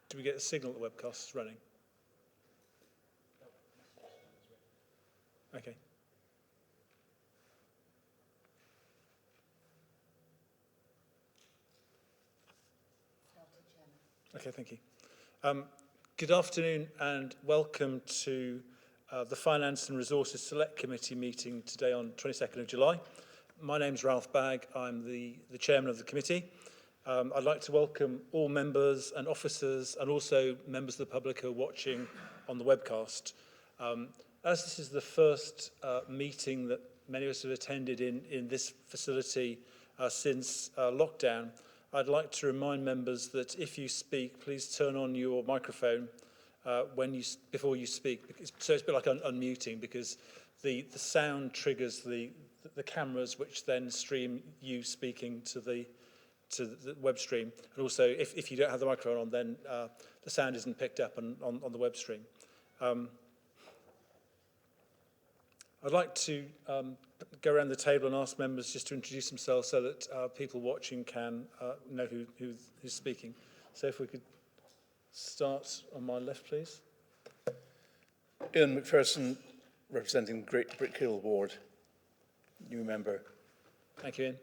Do we get a signal that the webcast is running? Okay. Okay, thank you. Good afternoon and welcome to the Finance and Resources Select Committee meeting today on 22nd of July. My name's Ralph Bagg. I'm the chairman of the committee. I'd like to welcome all members and officers and also members of the public who are watching on the webcast. As this is the first meeting that many of us have attended in this facility since lockdown, I'd like to remind members that if you speak, please turn on your microphone before you speak. So it's a bit like unmuting, because the sound triggers the cameras, which then stream you speaking to the web stream. And also, if you don't have the microphone on, then the sound isn't picked up on the web stream. I'd like to go around the table and ask members just to introduce themselves so that people watching can know who's speaking. So if we could start on my left, please. Ian McPherson, representing Great Brickhill Ward, new member. Thank you, Ian.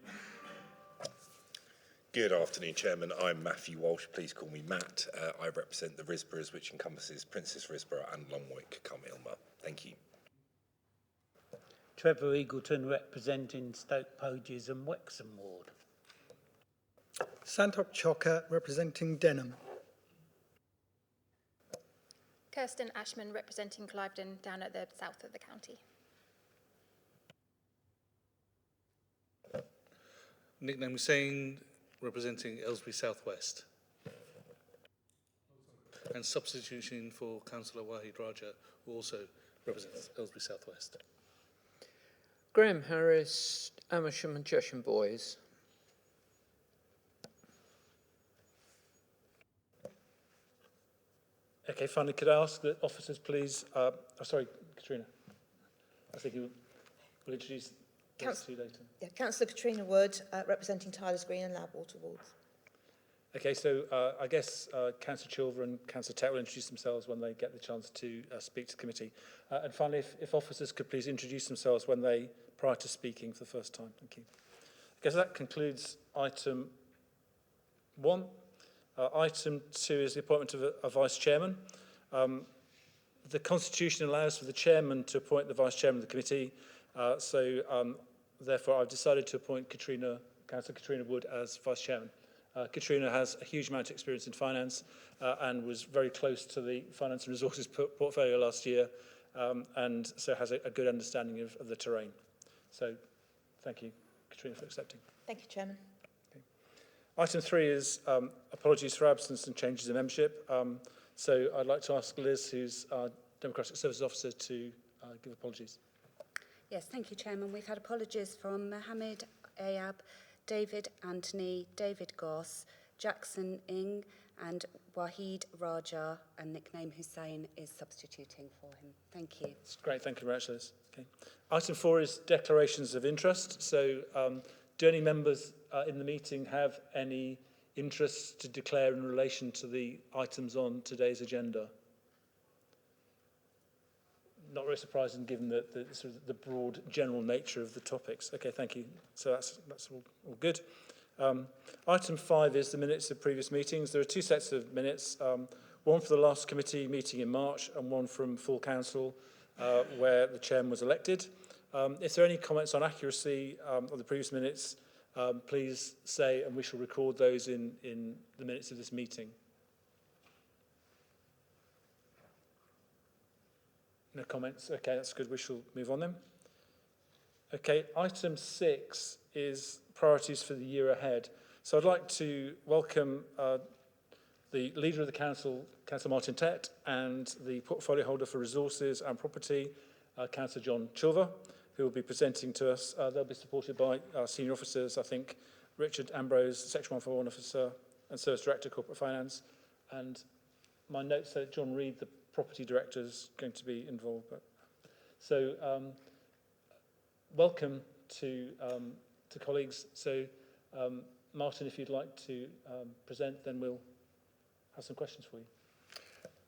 Good afternoon, Chairman. I'm Matthew Walsh. Please call me Matt. I represent the Risboroughs, which encompasses Princess Risborough and Longwick, cum Ilmer. Thank you. Trevor Eagleton, representing Stoke Poges and Wexham Ward. Santop Chocker, representing Denham. Kirsten Ashman, representing Cliveden, down at the south of the county. Nickname Hussain, representing Aylesbury South West. And substitution for Councillor Wahid Raja, who also represents Aylesbury South West. Graham Harris, Amersham and Chesham Boys. Okay, finally, could I ask that officers please... sorry, Katrina. I think you will introduce those two later. Yeah, Councillor Katrina Wood, representing Tyler's Green and Labwater wards. Okay, so I guess Councillor Chilver and Councillor Tett will introduce themselves when they get the chance to speak to the committee. And finally, if officers could please introduce themselves prior to speaking for the first time. Thank you. I guess that concludes item 1. Item 2 is the appointment of a vice chairman. The Constitution allows for the chairman to appoint the vice chairman of the committee. Therefore, I've decided to appoint Councillor Katrina Wood as vice chairman. Katrina has a huge amount of experience in finance and was very close to the finance and resources portfolio last year, and so has a good understanding of the terrain. So thank you, Katrina, for accepting. Thank you, Chairman. Okay. Item 3 is apologies for absence and changes in membership. So I'd like to ask Liz, who's our Democratic Services Officer, to give apologies. Yes, thank you, Chairman. We've had apologies from Mohammed Ayab, David Anthony, David Goss, Jackson Ing and Wahid Raja, and nickname Hussain is substituting for him. Thank you. That's great, thank you very much, Liz. Okay. Item 4 is declarations of interest. So do any members in the meeting have any interests to declare in relation to the items on today's agenda? Not very surprising given the broad general nature of the topics. Okay, thank you. So that's all good. Item 5 is the minutes of previous meetings. There are 2 sets of minutes, one for the last committee meeting in March and one from full council where the chairman was elected. If there are any comments on accuracy of the previous minutes, please say, and we shall record those in the minutes of this meeting. No comments? Okay, that's good. We shall move on then. Okay, item 6 is priorities for the year ahead. So I'd like to welcome the Leader of the Council, Councillor Martin Tett, and the Portfolio Holder for Resources and Property, Councillor John Chilver, who will be presenting to us. They'll be supported by our senior officers, I think, Richard Ambrose, Section 141 Officer and Service Director, Corporate Finance. And my notes say John Reid, the Property Director, is going to be involved. So welcome to colleagues. So Martin, if you'd like to present, then we'll has some questions for you.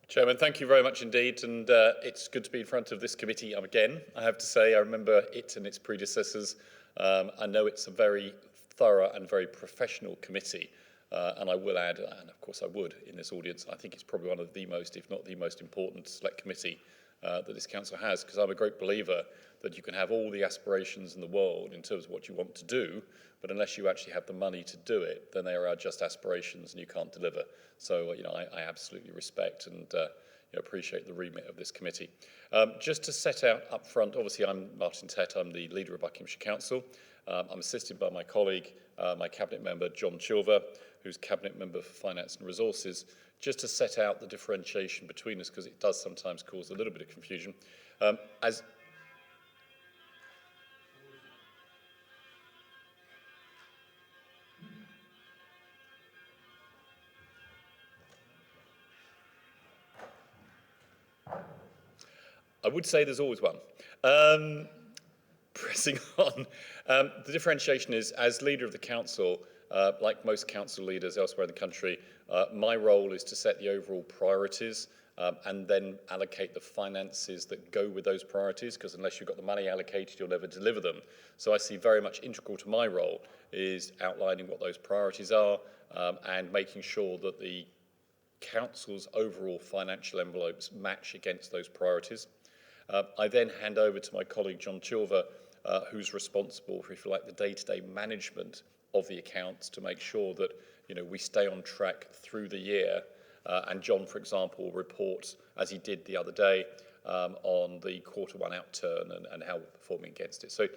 Chairman, thank you very much indeed, and it's good to be in front of this committee again. I have to say, I remember it and its predecessors. I know it's a very thorough and very professional committee, and I will add, and of course I would in this audience, I think it's probably one of the most, if not the most important select committee that this council has, because I'm a great believer that you can have all the aspirations in the world in terms of what you want to do, but unless you actually have the money to do it, then they are just aspirations and you can't deliver. So, I absolutely respect and appreciate the remit of this committee. Just to set out up front, obviously I'm Martin Tett, I'm the leader of Buckinghamshire Council. I'm assisted by my colleague, my cabinet member, John Chilver, who's cabinet member for Finance and Resources, just to set out the differentiation between us, because it does sometimes cause a little bit of confusion. I would say there's always one. Pressing on, the differentiation is, as leader of the council, like most council leaders elsewhere in the country, my role is to set the overall priorities and then allocate the finances that go with those priorities, because unless you've got the money allocated, you'll never deliver them. So I see very much integral to my role is outlining what those priorities are and making sure that the council's overall financial envelopes match against those priorities. I then hand over to my colleague John Chilver, who's responsible for, if you like, the day-to-day management of the accounts to make sure that we stay on track through the year. And John, for example, will report, as he did the other day, on the Q1 outturn and how we're performing against it. So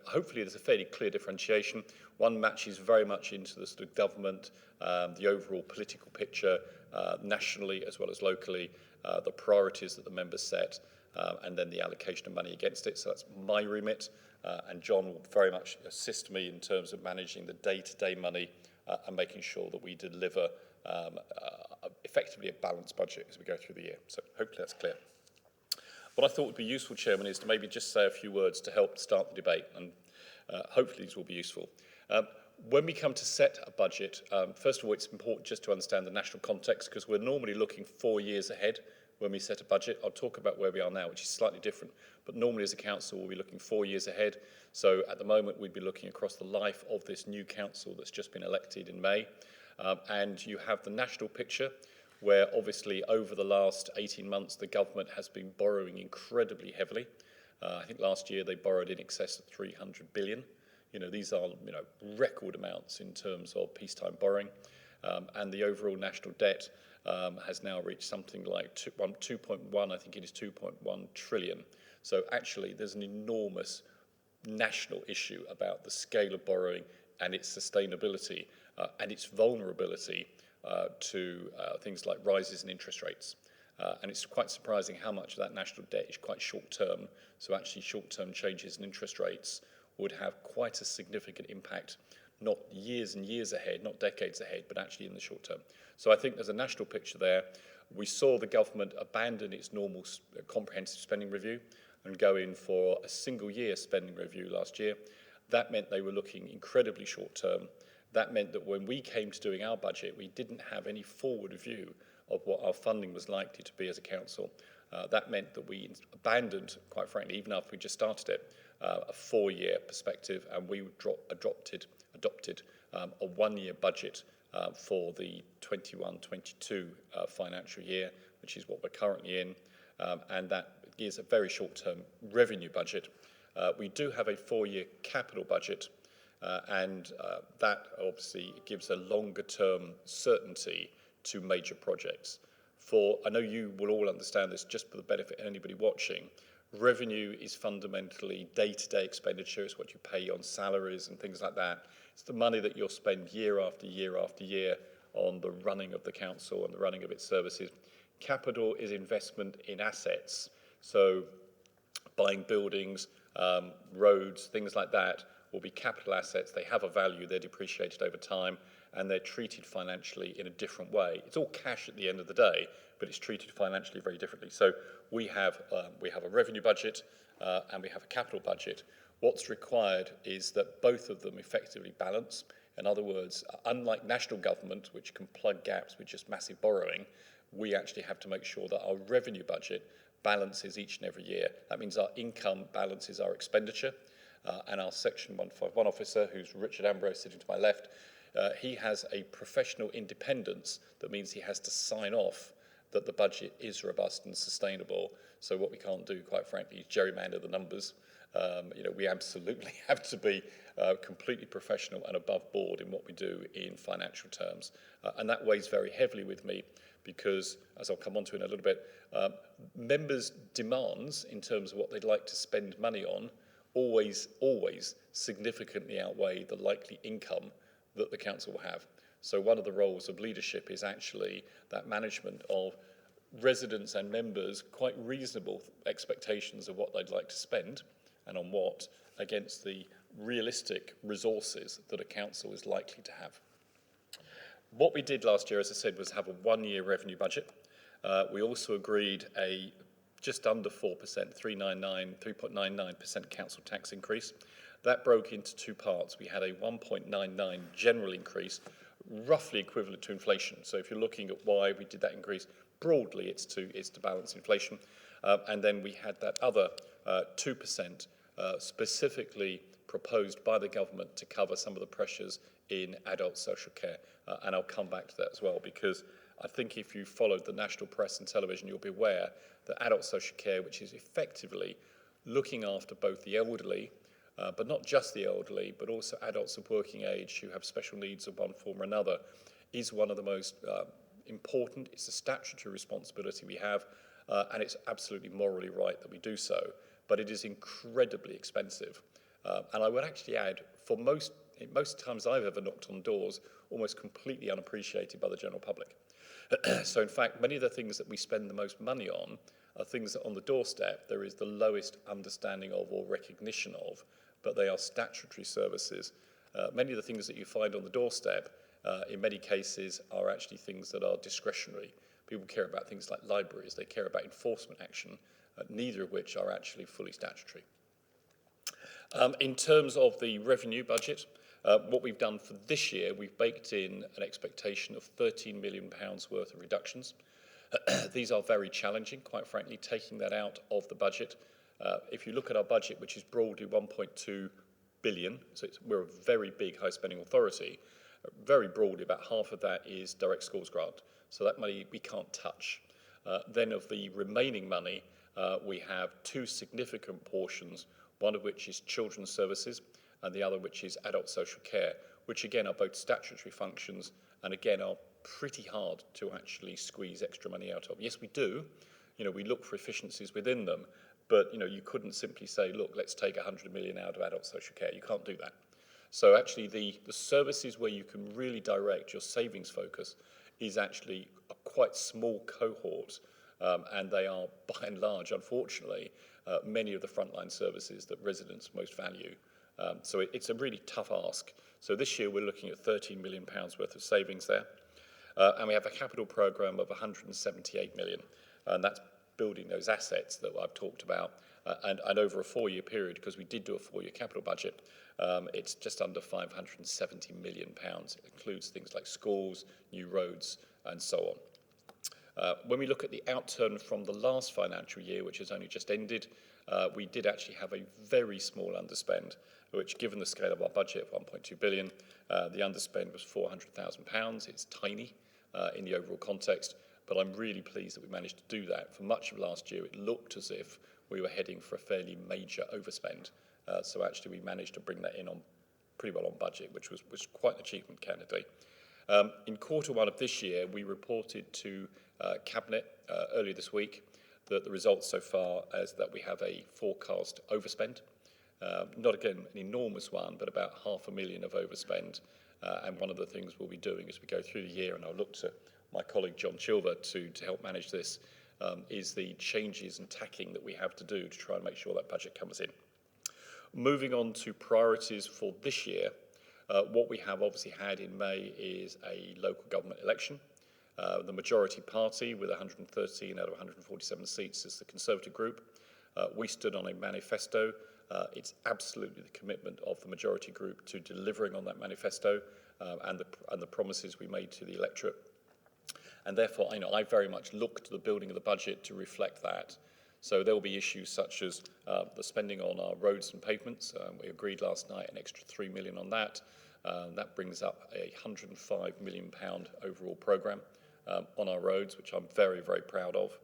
hopefully there's a fairly clear differentiation. One matches very much into the sort of government, the overall political picture, nationally as well as locally, the priorities that the members set, and then the allocation of money against it. So that's my remit, and John will very much assist me in terms of managing the day-to-day money and making sure that we deliver effectively a balanced budget as we go through the year. So hopefully that's clear. What I thought would be useful, Chairman, is to maybe just say a few words to help start the debate, and hopefully these will be useful. When we come to set a budget, first of all, it's important just to understand the national context, because we're normally looking 4 years ahead when we set a budget. I'll talk about where we are now, which is slightly different, but normally as a council we'll be looking 4 years ahead. So at the moment we'd be looking across the life of this new council that's just been elected in May. And you have the national picture, where obviously over the last 18 months the government has been borrowing incredibly heavily. I think last year they borrowed in excess of 300 billion. These are record amounts in terms of peacetime borrowing, and the overall national debt has now reached something like 2.1, I think it is 2.1 trillion. So actually there's an enormous national issue about the scale of borrowing and its sustainability and its vulnerability to things like rises in interest rates. And it's quite surprising how much of that national debt is quite short-term. So actually short-term changes in interest rates would have quite a significant impact, not years and years ahead, not decades ahead, but actually in the short term. So I think there's a national picture there. We saw the government abandon its normal comprehensive spending review and go in for a single year spending review last year. That meant they were looking incredibly short term. That meant that when we came to doing our budget, we didn't have any forward view of what our funding was likely to be as a council. That meant that we abandoned, quite frankly, even after we just started it, a 4-year perspective, and we adopted a 1-year budget for the 21-22 financial year, which is what we're currently in, and that is a very short-term revenue budget. We do have a 4-year capital budget, and that obviously gives a longer-term certainty to major projects. I know you will all understand this, just for the benefit of anybody watching, revenue is fundamentally day-to-day expenditure. It's what you pay on salaries and things like that. It's the money that you'll spend year after year after year on the running of the council and the running of its services. Capital is investment in assets. So buying buildings, roads, things like that will be capital assets. They have a value, they're depreciated over time, and they're treated financially in a different way. It's all cash at the end of the day, but it's treated financially very differently. So we have a revenue budget and we have a capital budget. What's required is that both of them effectively balance. In other words, unlike national government, which can plug gaps with just massive borrowing, we actually have to make sure that our revenue budget balances each and every year. That means our income balances our expenditure. And our Section 151 officer, who's Richard Ambrose sitting to my left, he has a professional independence that means he has to sign off that the budget is robust and sustainable. So what we can't do, quite frankly, is gerrymander the numbers. We absolutely have to be completely professional and above board in what we do in financial terms. And that weighs very heavily with me because, as I'll come on to in a little bit, members' demands in terms of what they'd like to spend money on always significantly outweigh the likely income that the council will have. So one of the roles of leadership is actually that management of residents and members' quite reasonable expectations of what they'd like to spend and on what against the realistic resources that a council is likely to have. What we did last year, as I said, was have a one-year revenue budget. We also agreed a just under 4%, 3.99% council tax increase. That broke into two parts. We had a 1.99 general increase, roughly equivalent to inflation. So if you're looking at why we did that increase, broadly it's to balance inflation. And then we had that other 2% specifically proposed by the government to cover some of the pressures in adult social care. And I'll come back to that as well, because I think if you followed the national press and television, you'll be aware that adult social care, which is effectively looking after both the elderly, but not just the elderly, but also adults of working age who have special needs of one form or another, is one of the most important. It's a statutory responsibility we have, and it's absolutely morally right that we do so. But it is incredibly expensive. And I would actually add, for most times I've ever knocked on doors, almost completely unappreciated by the general public. So in fact, many of the things that we spend the most money on are things that on the doorstep there is the lowest understanding of or recognition of, but they are statutory services. Many of the things that you find on the doorstep, in many cases, are actually things that are discretionary. People care about things like libraries, they care about enforcement action, neither of which are actually fully statutory. In terms of the revenue budget, what we've done for this year, we've baked in an expectation of £13 million worth of reductions. These are very challenging, quite frankly, taking that out of the budget. If you look at our budget, which is broadly 1.2 billion, so we're a very big high spending authority, very broadly about half of that is direct schools grant. So that money we can't touch. Then of the remaining money, we have two significant portions, one of which is children's services and the other which is adult social care, which again are both statutory functions and again are pretty hard to actually squeeze extra money out of. Yes, we do. We look for efficiencies within them, but you couldn't simply say, look, let's take 100 million out of adult social care. You can't do that. So actually the services where you can really direct your savings focus is actually a quite small cohort, and they are by and large, unfortunately, many of the frontline services that residents most value. So it's a really tough ask. So this year we're looking at £13 million worth of savings there. And we have a capital programme of 178 million. And that's building those assets that I've talked about. And over a 4-year period, because we did do a 4-year capital budget, it's just under £570 million. It includes things like schools, new roads, and so on. When we look at the outturn from the last financial year, which has only just ended, we did actually have a very small underspend, which, given the scale of our budget of 1.2 billion, the underspend was £400,000. It's tiny in the overall context, but I'm really pleased that we managed to do that. For much of last year, it looked as if we were heading for a fairly major overspend. So actually, we managed to bring that in on pretty well on budget, which was quite an achievement, candidly. In Q1 of this year, we reported to Cabinet earlier this week that the results so far is that we have a forecast overspend. Not again an enormous one, but about £500,000 of overspend. And one of the things we'll be doing as we go through the year, and I'll look to my colleague John Chilver to help manage this, is the changes and tacking that we have to do to try and make sure that budget comes in. Moving on to priorities for this year, what we have obviously had in May is a local government election. The majority party with 113 out of 147 seats is the Conservative group. We stood on a manifesto. It's absolutely the commitment of the majority group to delivering on that manifesto. and the promises we made to the electorate. And therefore, I very much look to the building of the budget to reflect that. So there will be issues such as the spending on our roads and pavements. We agreed last night an extra £3 million on that. That brings up a £105 million overall programme on our roads, which I'm very, very proud of.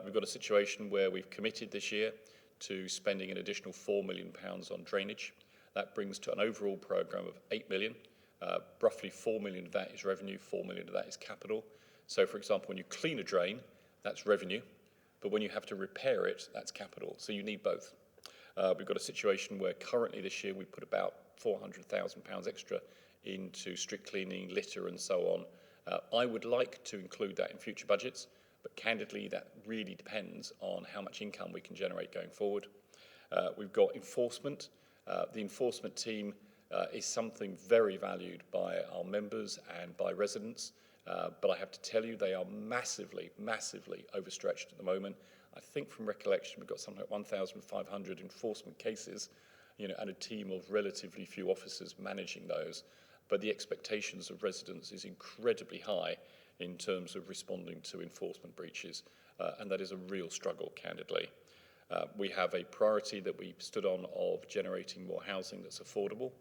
We've got a situation where we've committed this year to spending an additional £4 million on drainage. That brings to an overall programme of £8 million. Roughly £4 million of that is revenue, £4 million of that is capital. So, for example, when you clean a drain, that's revenue, but when you have to repair it, that's capital. So you need both. We've got a situation where currently this year we put about £400,000 extra into street cleaning, litter and so on. I would like to include that in future budgets, but candidly that really depends on how much income we can generate going forward. We've got enforcement. The enforcement team is something very valued by our members and by residents. But I have to tell you, they are massively, massively overstretched at the moment. I think from recollection, we've got something like 1,500 enforcement cases, and a team of relatively few officers managing those. But the expectations of residents is incredibly high in terms of responding to enforcement breaches, and that is a real struggle, candidly. We have a priority that we stood on of generating more housing that's affordable.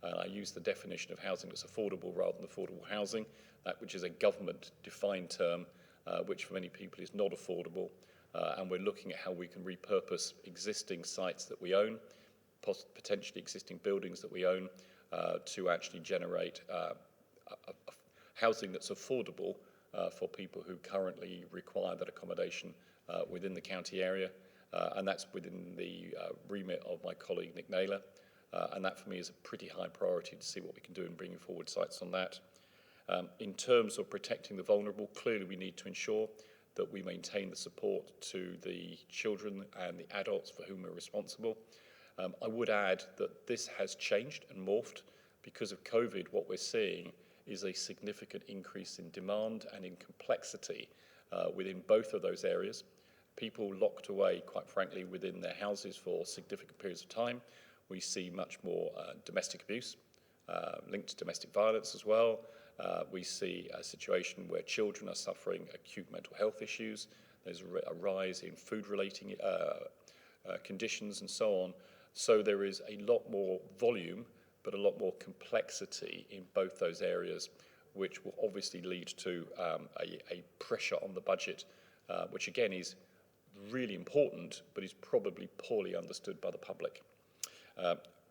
I use the definition of housing that's affordable rather than affordable housing, that which is a government-defined term, which for many people is not affordable. And we're looking at how we can repurpose existing sites that we own, potentially existing buildings that we own, to actually generate a housing that's affordable for people who currently require that accommodation within the county area. And that's within the remit of my colleague Nick Naylor. And that for me is a pretty high priority to see what we can do in bringing forward sites on that. In terms of protecting the vulnerable, clearly we need to ensure that we maintain the support to the children and the adults for whom we're responsible. I would add that this has changed and morphed because of COVID. What we're seeing is a significant increase in demand and in complexity within both of those areas. People locked away, quite frankly, within their houses for significant periods of time. We see much more domestic abuse, linked to domestic violence as well. We see a situation where children are suffering acute mental health issues. There's a rise in food-relating conditions and so on. So there is a lot more volume, but a lot more complexity in both those areas, which will obviously lead to a pressure on the budget, which again is really important, but is probably poorly understood by the public.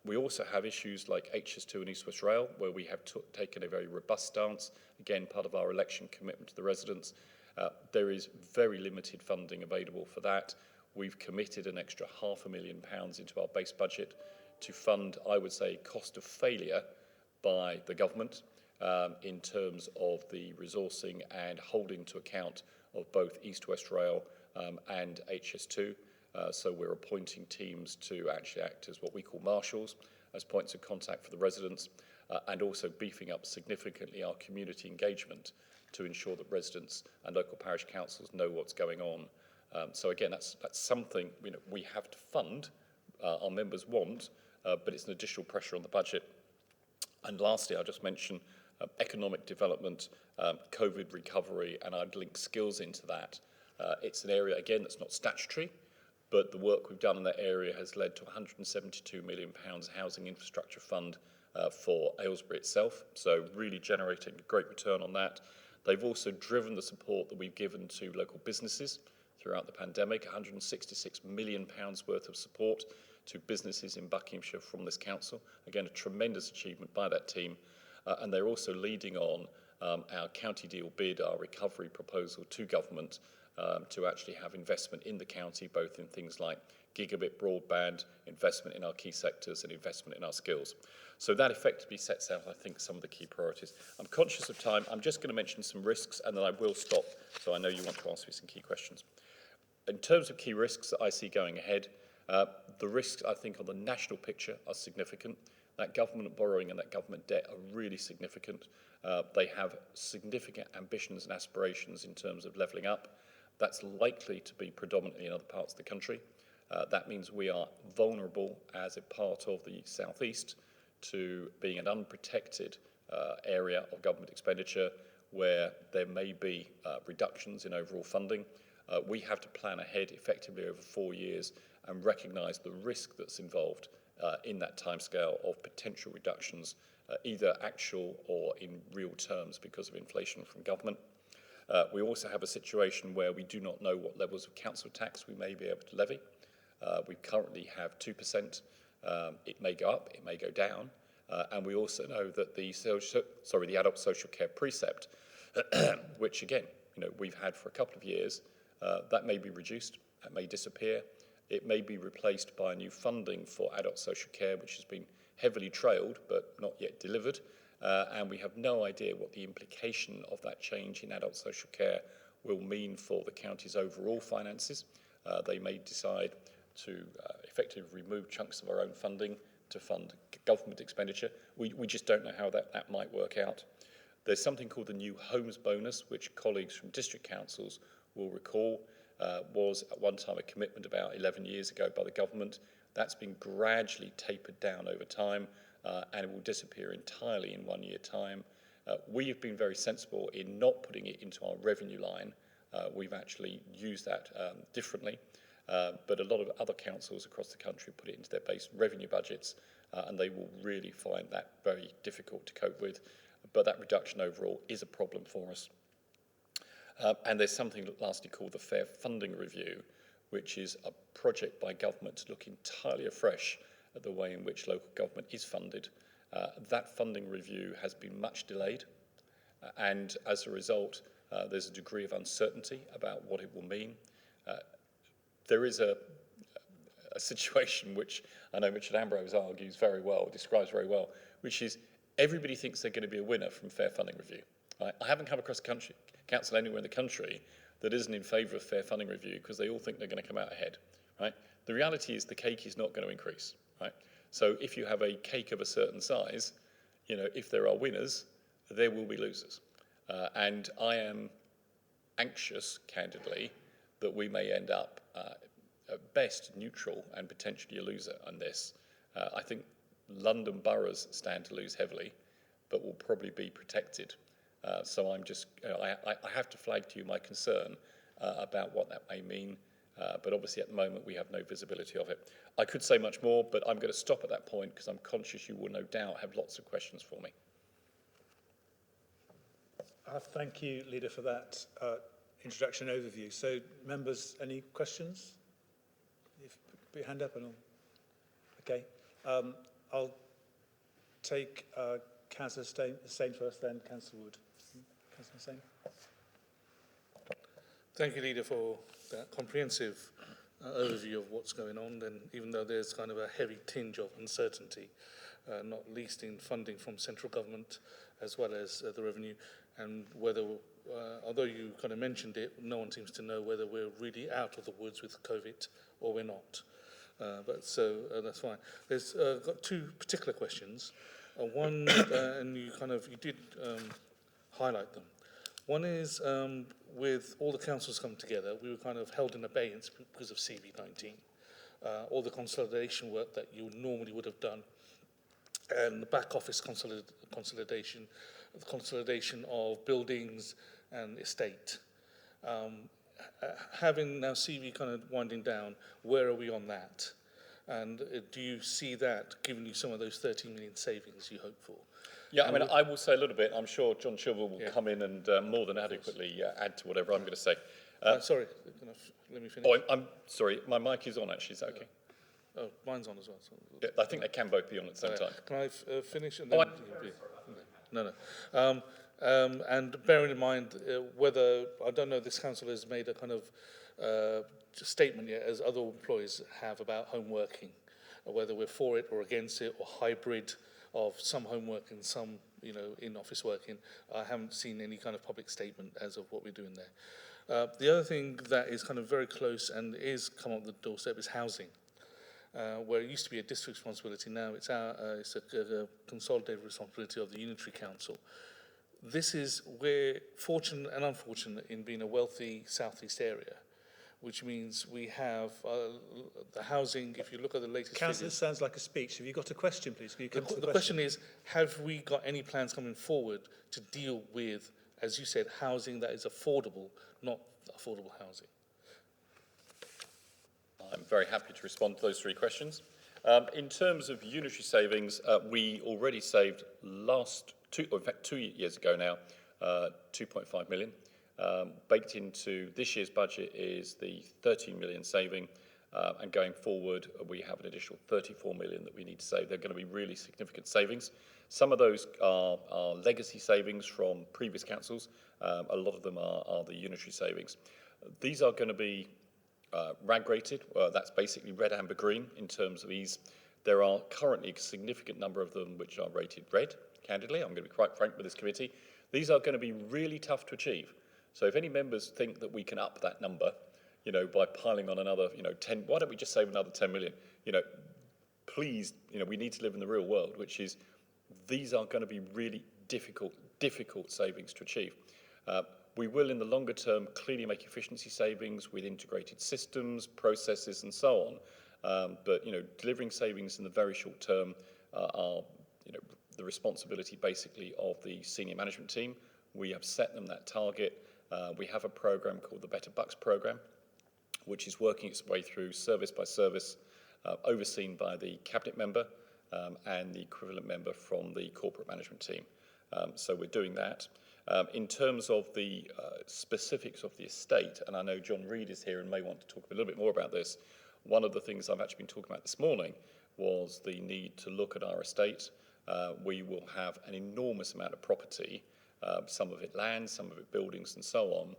We also have issues like HS2 and East West Rail, where we have taken a very robust stance, again, part of our election commitment to the residents. There is very limited funding available for that. We've committed an extra £500,000 into our base budget to fund, I would say, cost of failure by the government in terms of the resourcing and holding to account of both East West Rail and HS2. So we're appointing teams to actually act as what we call marshals, as points of contact for the residents, and also beefing up significantly our community engagement to ensure that residents and local parish councils know what's going on. So again, that's something we have to fund, our members want, but it's an additional pressure on the budget. And lastly, I'll just mention economic development, COVID recovery, and I'd link skills into that. It's an area, again, that's not statutory, but the work we've done in that area has led to £172 million housing infrastructure fund for Aylesbury itself, so really generating a great return on that. They've also driven the support that we've given to local businesses throughout the pandemic, £166 million worth of support to businesses in Buckinghamshire from this council. Again, a tremendous achievement by that team. And they're also leading on our county deal bid, our recovery proposal to government, to actually have investment in the county, both in things like gigabit broadband, investment in our key sectors and investment in our skills. So that effectively sets out, I think, some of the key priorities. I'm conscious of time. I'm just going to mention some risks and then I will stop, so I know you want to ask me some key questions. In terms of key risks that I see going ahead, the risks, I think, on the national picture are significant. That government borrowing and that government debt are really significant. They have significant ambitions and aspirations in terms of levelling up. That's likely to be predominantly in other parts of the country. That means we are vulnerable as a part of the southeast to being an unprotected area of government expenditure where there may be reductions in overall funding. We have to plan ahead effectively over 4 years and recognise the risk that's involved in that timescale of potential reductions, either actual or in real terms because of inflation from government. We also have a situation where we do not know what levels of council tax we may be able to levy. We currently have 2%. It may go up, it may go down. And we also know that the adult social care precept, which again, we've had for a couple of years, that may be reduced, that may disappear. It may be replaced by new funding for adult social care, which has been heavily trailed but not yet delivered. And we have no idea what the implication of that change in adult social care will mean for the county's overall finances. They may decide to effectively remove chunks of our own funding to fund government expenditure. We just don't know how that might work out. There's something called the new homes bonus, which colleagues from district councils will recall was at one time a commitment about 11 years ago by the government. That's been gradually tapered down over time and it will disappear entirely in 1 year time. We have been very sensible in not putting it into our revenue line. We've actually used that differently, but a lot of other councils across the country put it into their base revenue budgets and they will really find that very difficult to cope with. But that reduction overall is a problem for us. And there's something lastly called the Fair Funding Review, which is a project by government to look entirely afresh at the way in which local government is funded. That funding review has been much delayed, and as a result, there's a degree of uncertainty about what it will mean. There is a situation which I know Richard Ambrose argues very well, describes very well, which is everybody thinks they're going to be a winner from Fair Funding Review. Right? I haven't come across a council anywhere in the country that isn't in favour of Fair Funding Review because they all think they're going to come out ahead. Right? The reality is the cake is not going to increase. Right? So if you have a cake of a certain size, if there are winners, there will be losers. And I am anxious, candidly, that we may end up at best neutral and potentially a loser on this. I think London boroughs stand to lose heavily, but will probably be protected. So I'm just, I have to flag to you my concern about what that may mean, but obviously at the moment we have no visibility of it. I could say much more, but I'm going to stop at that point because I'm conscious you will no doubt have lots of questions for me. Thank you, Leader, for that introduction overview. So, members, any questions? Put your hand up and I'll... Okay. I'll take Councillor Sane first, then Councillor Wood. Councillor Sane. Thank you, Leader, for that comprehensive overview of what's going on. And even though there's kind of a heavy tinge of uncertainty, not least in funding from central government as well as the revenue, and whether, although you kind of mentioned it, no one seems to know whether we're really out of the woods with COVID or we're not. But that's fine. There's got two particular questions. One, and you did highlight them. One is with all the councils come together, we were kind of held in abeyance because of CV19. All the consolidation work that you normally would have done, and the back office consolidation, the consolidation of buildings and estate. Having now CV kind of winding down, where are we on that? And do you see that giving you some of those 13 million savings you hope for? Yeah, I mean, I will say a little bit. I'm sure John Chilwell will come in and more than adequately add to whatever I'm going to say. Sorry, let me finish. Oh, I'm sorry, my mic is on actually, is that okay? Oh, mine's on as well. So. Yeah, I think they can both be on at the same time. Can I finish? And then No. And bearing in mind whether, I don't know, this council has made a kind of statement yet, as other employers have, about home working, whether we're for it or against it, or hybrid of some home work and some, in-office working. I haven't seen any kind of public statement as of what we're doing there. The other thing that is kind of very close and is come up the doorstep is housing. Where it used to be a district responsibility, now it's a consolidated responsibility of the Unitary Council. This is, we're fortunate and unfortunate in being a wealthy southeast area, which means we have the housing, if you look at the latest Councillor, this figures. sounds like a speech. Have you got a question, please? Can you come to The question is, have we got any plans coming forward to deal with, as you said, housing that is affordable, not affordable housing? I'm very happy to respond to those three questions. In terms of unitary savings, we already saved in fact 2 years ago now, 2.5 million. Baked into this year's budget is the 13 million saving, and going forward we have an additional 34 million that we need to save. They're going to be really significant savings. Some of those are legacy savings from previous councils. A lot of them are the unitary savings. These are going to be RAG rated. That's basically red, amber, green in terms of ease. There are currently a significant number of them which are rated red, candidly. I'm going to be quite frank with this committee. These are going to be really tough to achieve. So if any members think that we can up that number, by piling on another, 10, why don't we just save another 10 million? Please, we need to live in the real world, which is these are going to be really difficult savings to achieve. We will, in the longer term, clearly make efficiency savings with integrated systems, processes, and so on. But delivering savings in the very short term are, the responsibility basically of the senior management team. We have set them that target. We have a program called the Better Bucks program, which is working its way through service by service, overseen by the cabinet member and the equivalent member from the corporate management team. So we're doing that. In terms of the specifics of the estate, and I know John Reid is here and may want to talk a little bit more about this, one of the things I've actually been talking about this morning was the need to look at our estate. We will have an enormous amount of property, some of it land, some of it buildings and so on,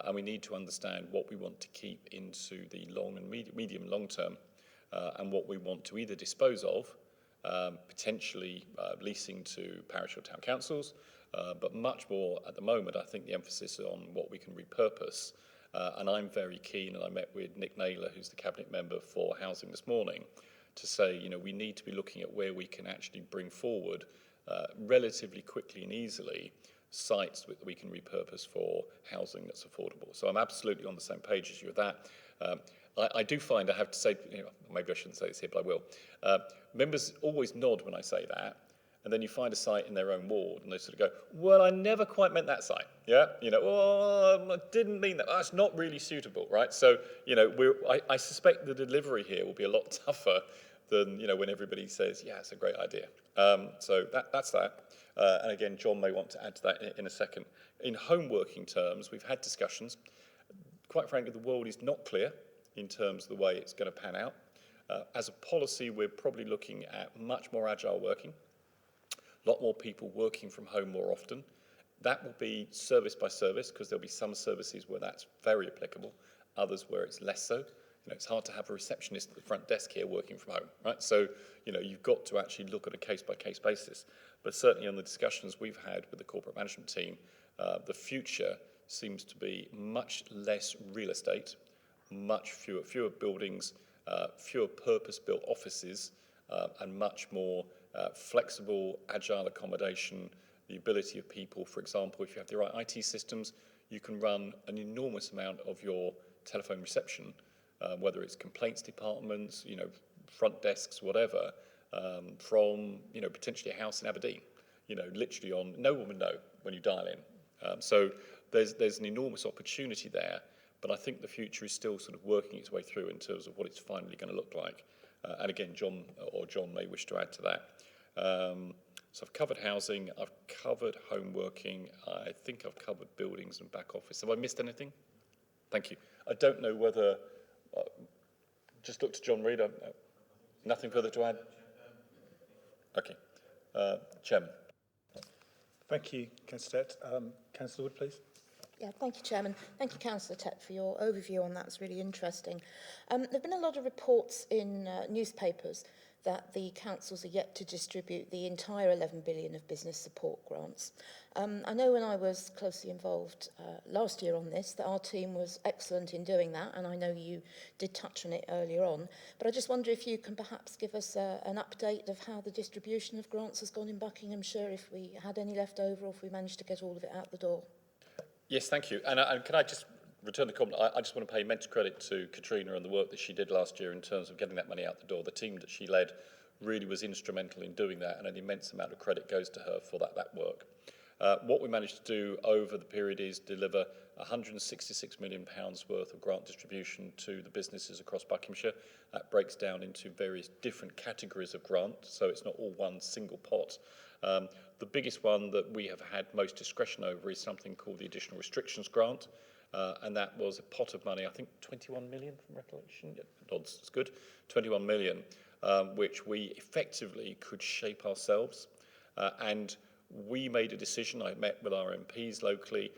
and we need to understand what we want to keep into the long and medium long term, and what we want to either dispose of, potentially leasing to parish or town councils, but much more at the moment, I think the emphasis is on what we can repurpose. And I'm very keen, and I met with Nick Naylor, who's the cabinet member for housing this morning, to say, we need to be looking at where we can actually bring forward relatively quickly and easily sites that we can repurpose for housing that's affordable. So I'm absolutely on the same page as you with that. I do find, I have to say, maybe I shouldn't say this here, but I will. Members always nod when I say that, and then you find a site in their own ward, and they sort of go, well, I never quite meant that site. Yeah, I didn't mean that. That's not really suitable, right? So, I suspect the delivery here will be a lot tougher than, when everybody says, yeah, it's a great idea. So that's that. And again, John may want to add to that in a second. In home working terms, we've had discussions. Quite frankly, the world is not clear in terms of the way it's going to pan out. As a policy, we're probably looking at much more agile working, a lot more people working from home more often. That will be service by service, because there'll be some services where that's very applicable, others where it's less so. It's hard to have a receptionist at the front desk here working from home, right? So, you've got to actually look at a case-by-case basis. But certainly on the discussions we've had with the corporate management team, the future seems to be much less real estate, much fewer buildings, fewer purpose-built offices, and much more flexible, agile accommodation, the ability of people, for example, if you have the right IT systems, you can run an enormous amount of your telephone reception, whether it's complaints departments, front desks, whatever, from, potentially a house in Aberdeen, literally on, no one would know when you dial in. So there's an enormous opportunity there, but I think the future is still sort of working its way through in terms of what it's finally going to look like. And again, John may wish to add to that. So I've covered housing, I've covered home working, I think I've covered buildings and back office. Have I missed anything? Thank you. I don't know whether, just look to John Reid, nothing further to add? Okay. Chairman. Thank you, Councillor Tett. Councillor Wood, please. Yeah, thank you, Chairman. Thank you, Councillor Tett, for your overview on that. It's really interesting. There have been a lot of reports in newspapers that the councils are yet to distribute the entire 11 billion of business support grants. I know when I was closely involved last year on this, that our team was excellent in doing that, and I know you did touch on it earlier on, but I just wonder if you can perhaps give us an update of how the distribution of grants has gone in Buckinghamshire, if we had any left over, or if we managed to get all of it out the door. Yes, thank you. And can I just return the compliment, I just want to pay immense credit to Katrina and the work that she did last year in terms of getting that money out the door. The team that she led really was instrumental in doing that, and an immense amount of credit goes to her for that work. What we managed to do over the period is deliver £166 million worth of grant distribution to the businesses across Buckinghamshire. That breaks down into various different categories of grant, so it's not all one single pot. The biggest one that we have had most discretion over is something called the Additional Restrictions Grant, and that was a pot of money, I think 21 million from recollection, yeah, nods, it's good, 21 million, which we effectively could shape ourselves, and we made a decision. I met with our MPs locally,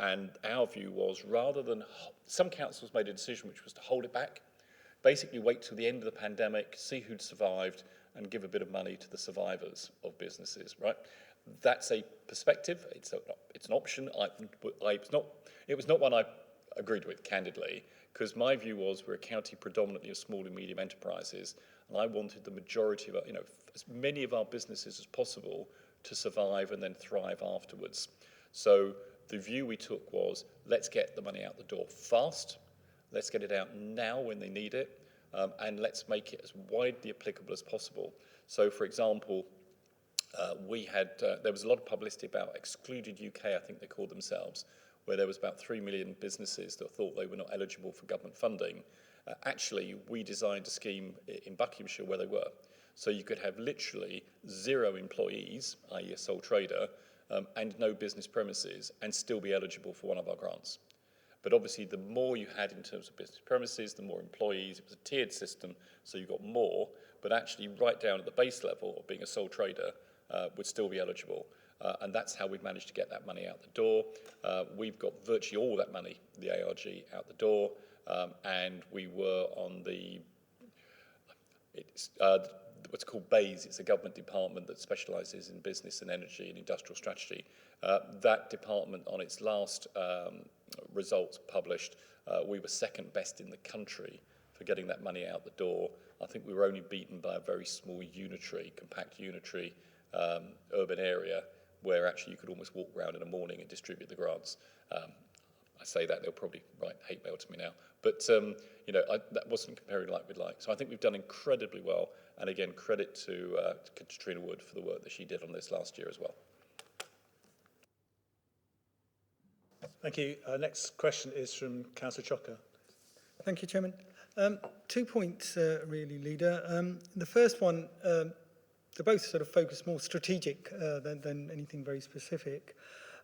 and our view was, rather than, some councils made a decision which was to hold it back, basically wait till the end of the pandemic, see who'd survived, and give a bit of money to the survivors of businesses, right? That's a perspective, it's an option. It was not one I agreed with, candidly, because my view was we're a county predominantly of small and medium enterprises, and I wanted the majority of, as many of our businesses as possible to survive and then thrive afterwards. So the view we took was, let's get the money out the door fast, let's get it out now when they need it, and let's make it as widely applicable as possible. So, for example, there was a lot of publicity about Excluded UK, I think they called themselves, where there was about 3 million businesses that thought they were not eligible for government funding. Actually, we designed a scheme in Buckinghamshire where they were. So you could have literally 0 employees, i.e. a sole trader, and no business premises, and still be eligible for one of our grants. But obviously, the more you had in terms of business premises, the more employees. It was a tiered system, so you got more. But actually, right down at the base level of being a sole trader would still be eligible. And that's how we've managed to get that money out the door. We've got virtually all that money, the ARG, out the door. And we were on what's called BASE. It's a government department that specialises in business and energy and industrial strategy. That department, on its last results published, we were second best in the country for getting that money out the door. I think we were only beaten by a very small compact unitary urban area where actually you could almost walk around in the morning and distribute the grants. I say that, they'll probably write hate mail to me now. But, that wasn't comparing like with like. So I think we've done incredibly well. And again, credit to Katrina Wood for the work that she did on this last year as well. Thank you. Next question is from Councillor Chocker. Thank you, Chairman. 2 points, really, Leader. The first one, they both sort of focus more strategic than anything very specific.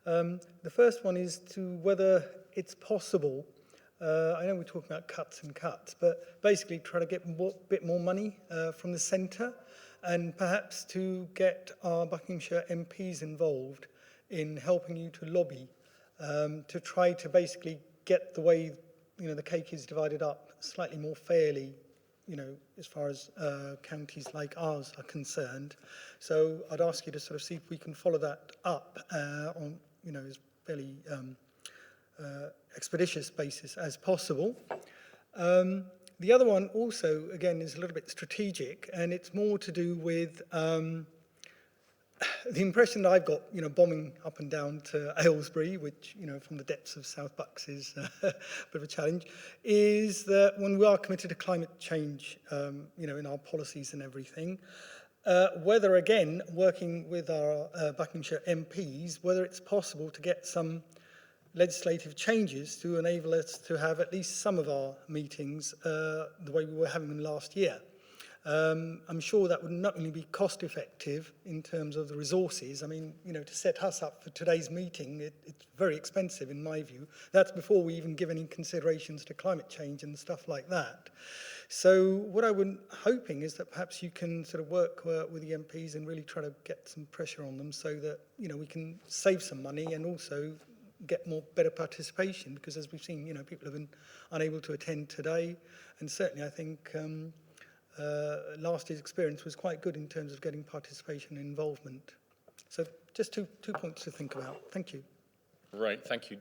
The first one is to whether it's possible, I know we're talking about cuts, but basically try to get a bit more money from the centre, and perhaps to get our Buckinghamshire MPs involved in helping you to lobby to try to basically get the way the cake is divided up slightly more fairly, as far as counties like ours are concerned. So I'd ask you to sort of see if we can follow that up on as fairly expeditious basis as possible. The other one also, again, is a little bit strategic, and it's more to do with the impression that I've got, bombing up and down to Aylesbury, which, from the depths of South Bucks is a bit of a challenge, is that when we are committed to climate change, in our policies and everything, whether, again, working with our Buckinghamshire MPs, whether it's possible to get some legislative changes to enable us to have at least some of our meetings the way we were having them last year. I'm sure that would not only be cost effective in terms of the resources. I mean, to set us up for today's meeting, it's very expensive in my view. That's before we even give any considerations to climate change and stuff like that. So what I was hoping is that perhaps you can sort of work with the MPs and really try to get some pressure on them so that, we can save some money and also get better participation, because as we've seen, people have been unable to attend today, and certainly I think last year's experience was quite good in terms of getting participation and involvement. So just two points to think about. Thank you. Right, thank you.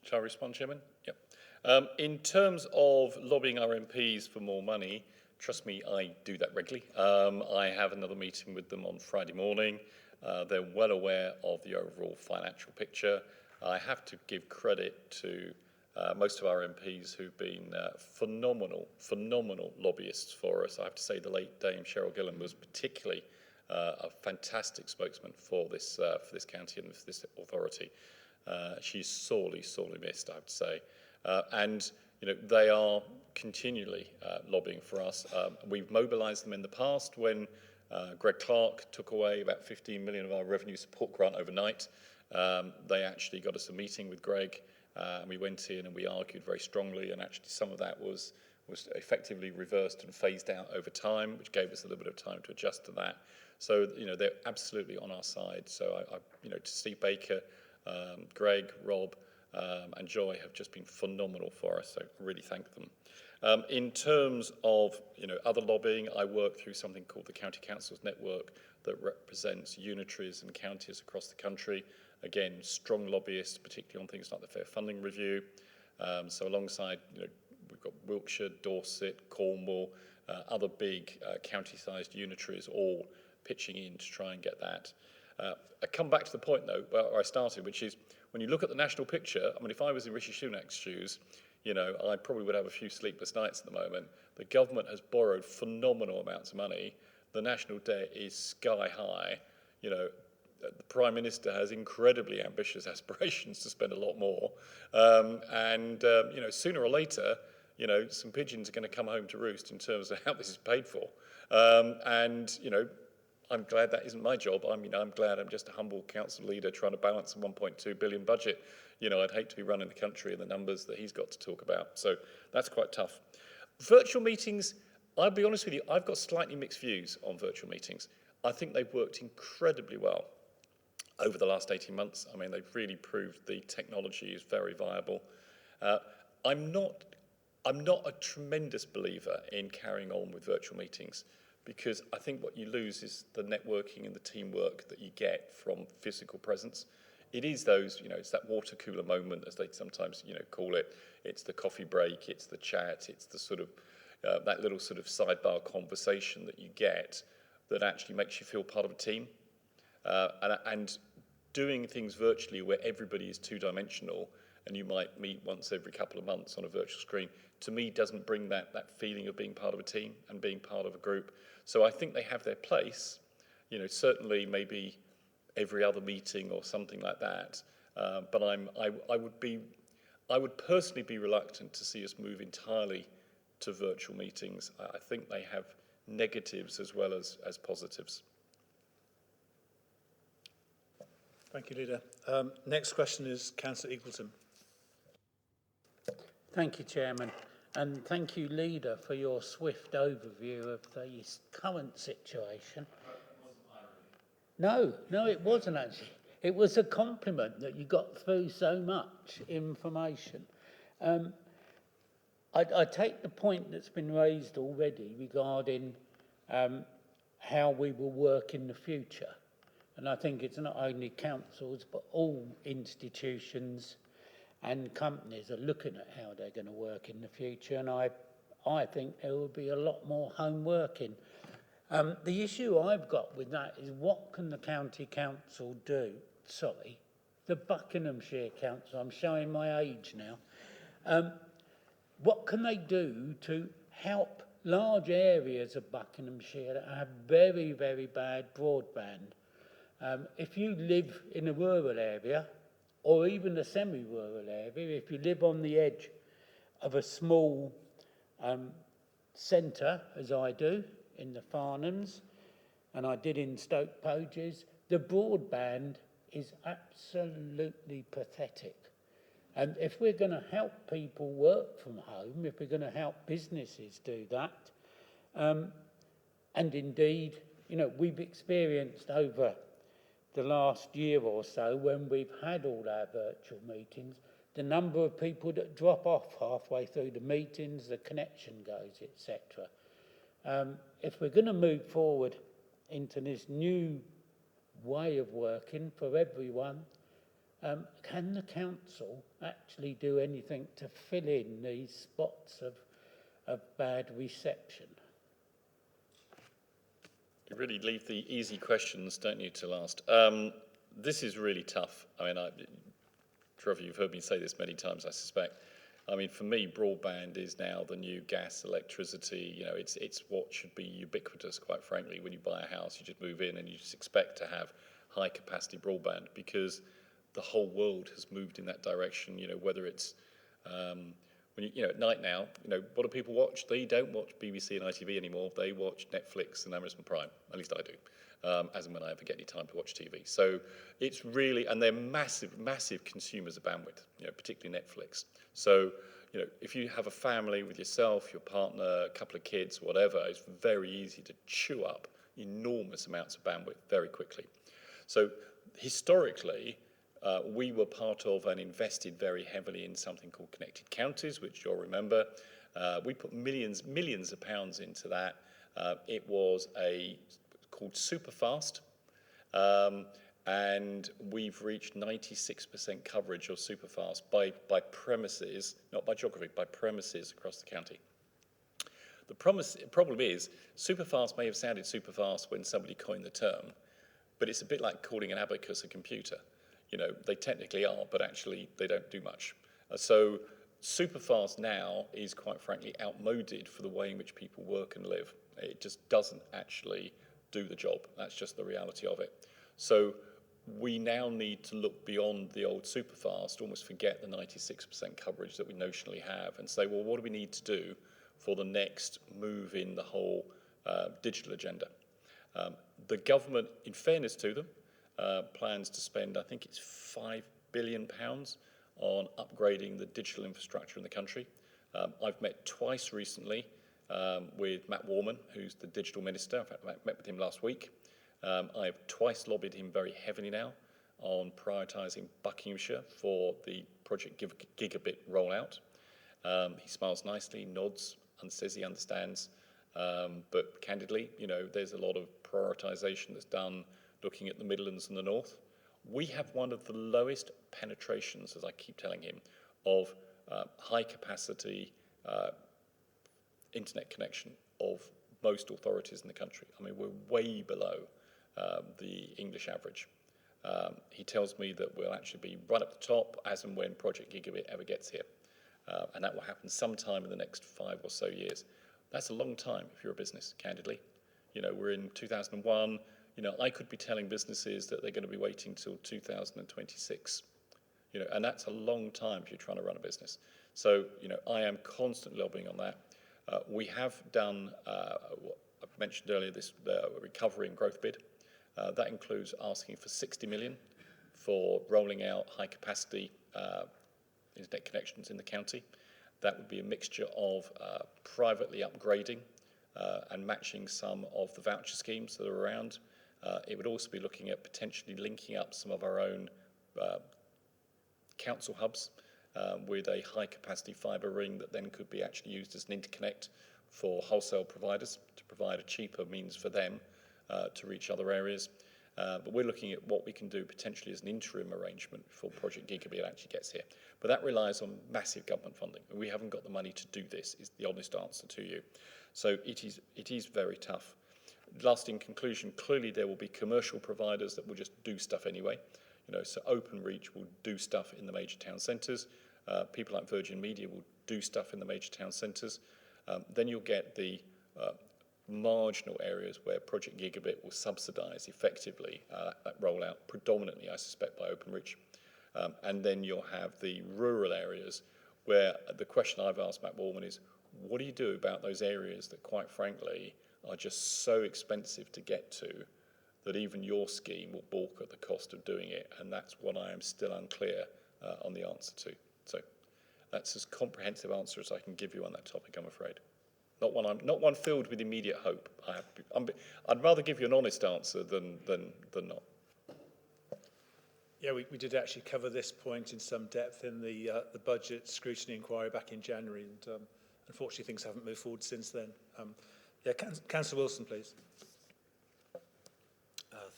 Shall I respond, Chairman? Yep. In terms of lobbying our MPs for more money, trust me, I do that regularly. I have another meeting with them on Friday morning. They're well aware of the overall financial picture. I have to give credit to most of our MPs who've been phenomenal lobbyists for us. I have to say the late Dame Cheryl Gillan was particularly a fantastic spokesman for this county and for this authority. She's sorely missed, I have to say. And they are continually lobbying for us. We've mobilised them in the past when Greg Clark took away about 15 million of our revenue support grant overnight. They actually got us a meeting with Greg, and we went in and we argued very strongly, and actually some of that was effectively reversed and phased out over time, which gave us a little bit of time to adjust to that. So they're absolutely on our side. So to Steve Baker, Greg, Rob, and Joy have just been phenomenal for us. So I really thank them. In terms of other lobbying, I work through something called the County Councils Network that represents unitaries and counties across the country. Again, strong lobbyists, particularly on things like the Fair Funding Review. So alongside, we've got Wiltshire, Dorset, Cornwall, other big county-sized unitaries all pitching in to try and get that. I come back to the point, though, where I started, which is when you look at the national picture, I mean, if I was in Rishi Sunak's shoes, I probably would have a few sleepless nights at the moment. The government has borrowed phenomenal amounts of money. The national debt is sky high. The Prime Minister has incredibly ambitious aspirations to spend a lot more. Sooner or later, some pigeons are going to come home to roost in terms of how this is paid for. I'm glad that isn't my job. I'm glad I'm just a humble council leader trying to balance a 1.2 billion budget. I'd hate to be running the country and the numbers that he's got to talk about. So that's quite tough. Virtual meetings, I'll be honest with you, I've got slightly mixed views on virtual meetings. I think they've worked incredibly well over the last 18 months. I mean, they've really proved the technology is very viable. I'm not a tremendous believer in carrying on with virtual meetings, because I think what you lose is the networking and the teamwork that you get from physical presence. It is those, it's that water cooler moment, as they sometimes, call it. It's the coffee break, it's the chat, it's the sort of, that little sort of sidebar conversation that you get that actually makes you feel part of a team. And doing things virtually where everybody is two-dimensional and you might meet once every couple of months on a virtual screen, to me doesn't bring that feeling of being part of a team and being part of a group. So I think they have their place, certainly maybe every other meeting or something like that. But I would personally be reluctant to see us move entirely to virtual meetings. I think they have negatives as well as positives. Thank you, Leader. Next question is Councillor Eagleton. Thank you, Chairman. And thank you, Leader, for your swift overview of the current situation. No, it wasn't actually. It was a compliment that you got through so much information. I take the point that's been raised already regarding how we will work in the future. And I think it's not only councils, but all institutions and companies are looking at how they're going to work in the future. And I think there will be a lot more home working. The issue I've got with that is, what can the county council do? Sorry, the Buckinghamshire council, I'm showing my age now. What can they do to help large areas of Buckinghamshire that have very, very bad broadband? If you live in a rural area, or even a semi-rural area, if you live on the edge of a small centre, as I do, in the Farnhams, and I did in Stoke Poges, the broadband is absolutely pathetic. And if we're going to help people work from home, if we're going to help businesses do that, and indeed, we've experienced over the last year or so, when we've had all our virtual meetings, the number of people that drop off halfway through the meetings, the connection goes, etc. If we're going to move forward into this new way of working for everyone, can the council actually do anything to fill in these spots of bad reception? You really leave the easy questions, don't you, to last. This is really tough. I mean, Trevor, you've heard me say this many times, I suspect. I mean, for me, broadband is now the new gas, electricity. You know, it's what should be ubiquitous, quite frankly. When you buy a house, you just move in and you just expect to have high capacity broadband because the whole world has moved in that direction. You know, whether it's when you know, at night now, you know, what do people watch? They don't watch BBC and ITV anymore. They watch Netflix and Amazon Prime. At least I do, as and when I ever get any time to watch TV. So it's really, and they're massive, massive consumers of bandwidth, you know, particularly Netflix. So, you know, if you have a family with yourself, your partner, a couple of kids, whatever, it's very easy to chew up enormous amounts of bandwidth very quickly. So historically, we were part of and invested very heavily in something called Connected Counties, which you'll remember. We put millions of pounds into that. It was called Superfast, and we've reached 96% coverage of Superfast by premises, not by geography, by premises across the county. The problem is, Superfast may have sounded superfast when somebody coined the term, but it's a bit like calling an abacus a computer. You know, they technically are, but actually they don't do much. So superfast now is quite frankly outmoded for the way in which people work and live. It just doesn't actually do the job. That's just the reality of it. So we now need to look beyond the old superfast, almost forget the 96% coverage that we notionally have and say, well, what do we need to do for the next move in the whole digital agenda? The government, in fairness to them, plans to spend, I think it's £5 billion on upgrading the digital infrastructure in the country. I've met twice recently with Matt Warman, who's the digital minister. In fact, I met with him last week. I've twice lobbied him very heavily now on prioritising Buckinghamshire for the Project Gigabit rollout. He smiles nicely, nods, and says he understands. But candidly, you know, there's a lot of prioritisation that's done looking at the Midlands and the North. We have one of the lowest penetrations, as I keep telling him, of high capacity internet connection of most authorities in the country. I mean, we're way below the English average. He tells me that we'll actually be right at the top as and when Project Gigabit ever gets here. And that will happen sometime in the next 5 or so years. That's a long time if you're a business, candidly. You know, we're in 2001. You know, I could be telling businesses that they're going to be waiting till 2026. You know, and that's a long time if you're trying to run a business. So, you know, I am constantly lobbying on that. We have done what I've mentioned earlier, this recovery and growth bid. That includes asking for 60 million for rolling out high capacity internet connections in the county. That would be a mixture of privately upgrading and matching some of the voucher schemes that are around. It would also be looking at potentially linking up some of our own council hubs with a high capacity fibre ring that then could be actually used as an interconnect for wholesale providers to provide a cheaper means for them to reach other areas. But we're looking at what we can do potentially as an interim arrangement before Project Gigabit actually gets here. But that relies on massive government funding. And we haven't got the money to do this, is the honest answer to you. So it is very tough. Last in conclusion, clearly there will be commercial providers that will just do stuff anyway. You know, so Openreach will do stuff in the major town centres. People like Virgin Media will do stuff in the major town centres. Then you'll get the marginal areas where Project Gigabit will subsidise effectively that rollout, predominantly, I suspect, by Openreach. And then you'll have the rural areas where the question I've asked Matt Warman is, what do you do about those areas that, quite frankly, are just so expensive to get to that even your scheme will balk at the cost of doing it? And that's what I am still unclear on the answer to. So that's as comprehensive answer as I can give you on that topic, I'm afraid. Not one filled with immediate hope. I'd rather give you an honest answer than not. Yeah, we did actually cover this point in some depth in the budget scrutiny inquiry back in January, and unfortunately things haven't moved forward since then. Councillor Wilson, please.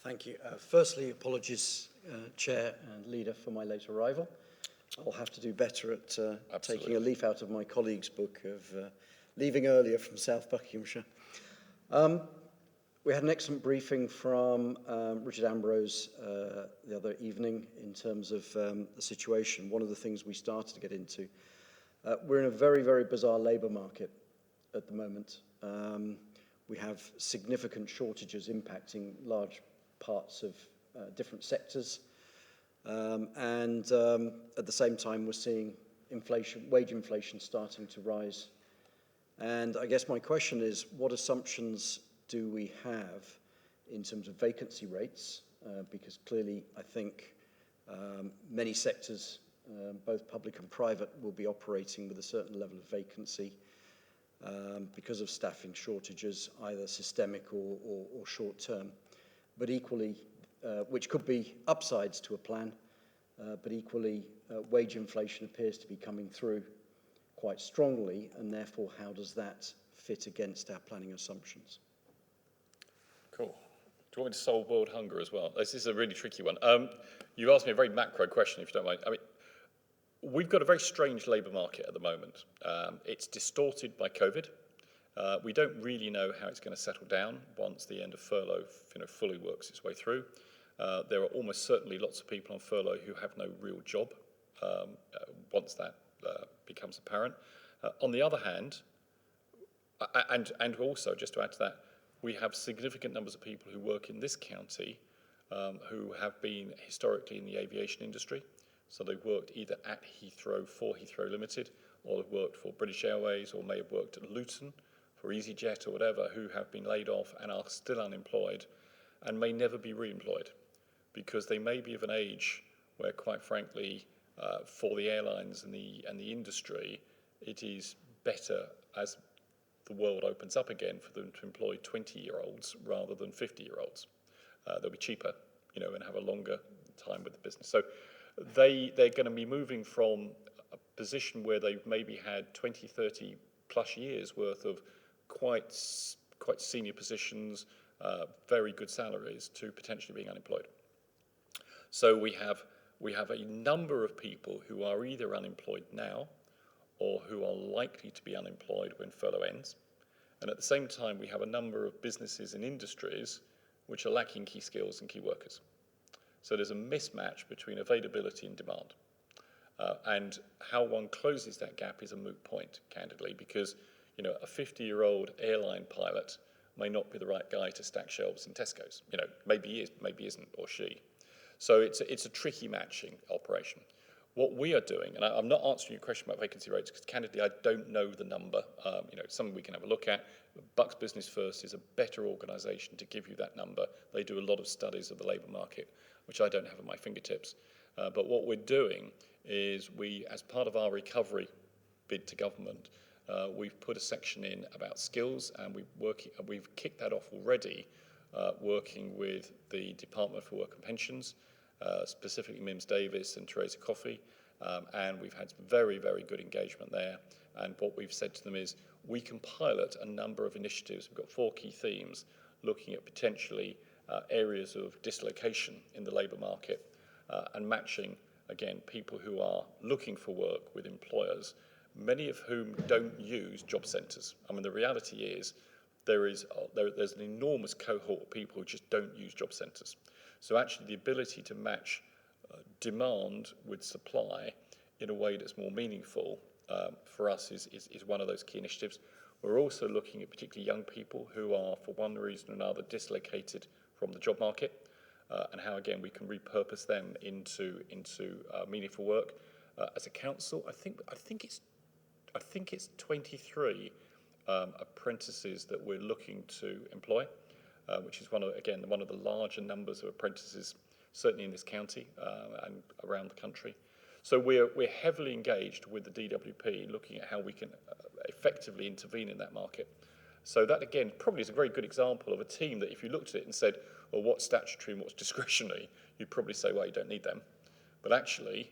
Thank you. Firstly, apologies, Chair and Leader, for my late arrival. I'll have to do better at taking a leaf out of my colleague's book of leaving earlier from South Buckinghamshire. We had an excellent briefing from Richard Ambrose the other evening in terms of the situation. One of the things we started to get into We're in a very, very bizarre labour market at the moment. We have significant shortages impacting large parts of different sectors. And at the same time, we're seeing wage inflation starting to rise. And I guess my question is, what assumptions do we have in terms of vacancy rates? Because clearly, I think many sectors, both public and private, will be operating with a certain level of vacancy because of staffing shortages, either systemic or short term. But equally, which could be upsides to a plan, but equally, wage inflation appears to be coming through quite strongly, and therefore, how does that fit against our planning assumptions? Cool. Do you want me to solve world hunger as well? This is a really tricky one. You've asked me a very macro question, if you don't mind. I mean, we've got a very strange labour market at the moment. It's distorted by COVID. We don't really know how it's going to settle down once the end of furlough fully works its way through. There are almost certainly lots of people on furlough who have no real job once that becomes apparent. On the other hand, and also, just to add to that, we have significant numbers of people who work in this county who have been historically in the aviation industry. So they've worked either at Heathrow for Heathrow Limited, or they've worked for British Airways, or may have worked at Luton for EasyJet or whatever, who have been laid off and are still unemployed and may never be re-employed because they may be of an age where, quite frankly, for the airlines and the industry, it is better as the world opens up again for them to employ 20-year-olds rather than 50-year-olds. They'll be cheaper, and have a longer time with the business. So they're going to be moving from a position where they've maybe had 20, 30 plus years worth of quite senior positions, very good salaries, to potentially being unemployed. So we have a number of people who are either unemployed now or who are likely to be unemployed when furlough ends. And at the same time, we have a number of businesses and industries which are lacking key skills and key workers. So there's a mismatch between availability and demand. And how one closes that gap is a moot point, candidly, because a 50-year-old airline pilot may not be the right guy to stack shelves in Tesco's. Maybe he is, maybe isn't, or she. So it's a tricky matching operation. What we are doing, and I'm not answering your question about vacancy rates because candidly I don't know the number. Something we can have a look at. Bucks Business First is a better organisation to give you that number. They do a lot of studies of the labour market, which I don't have at my fingertips. But what we're doing is we, as part of our recovery bid to government, we've put a section in about skills, and we've kicked that off already, working with the Department for Work and Pensions, specifically Mims Davis and Teresa Coffey, and we've had very, very good engagement there. And what we've said to them is we can pilot a number of initiatives. We've got 4 key themes looking at potentially areas of dislocation in the labour market and matching, again, people who are looking for work with employers, many of whom don't use job centres. I mean, the reality is there's an enormous cohort of people who just don't use job centres. So actually the ability to match demand with supply in a way that's more meaningful for us is one of those key initiatives. We're also looking at particularly young people who are, for one reason or another, dislocated from the job market, and how, again, we can repurpose them into meaningful work. As a council, I think it's 23 apprentices that we're looking to employ, which is one of the larger numbers of apprentices, certainly in this county and around the country. So we're heavily engaged with the DWP, looking at how we can effectively intervene in that market. So that, again, probably is a very good example of a team that if you looked at it and said, well, what's statutory and what's discretionary, you'd probably say, well, you don't need them. But actually,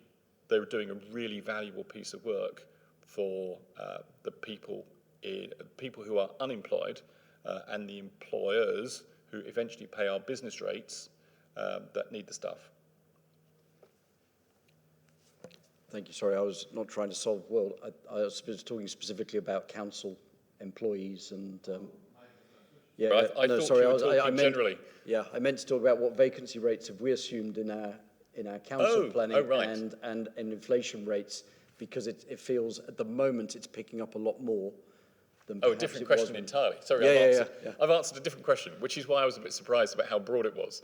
they're doing a really valuable piece of work for the people who are unemployed and the employers who eventually pay our business rates that need the staff. Thank you. Sorry, I was not trying to solve the world. I was talking specifically about council employees and. I meant generally. Yeah, I meant to talk about what vacancy rates have we assumed in our council planning and inflation rates because it feels at the moment it's picking up a lot more than Oh, a perhaps different it question was. entirely. Sorry, Yeah. I've answered a different question, which is why I was a bit surprised about how broad it was.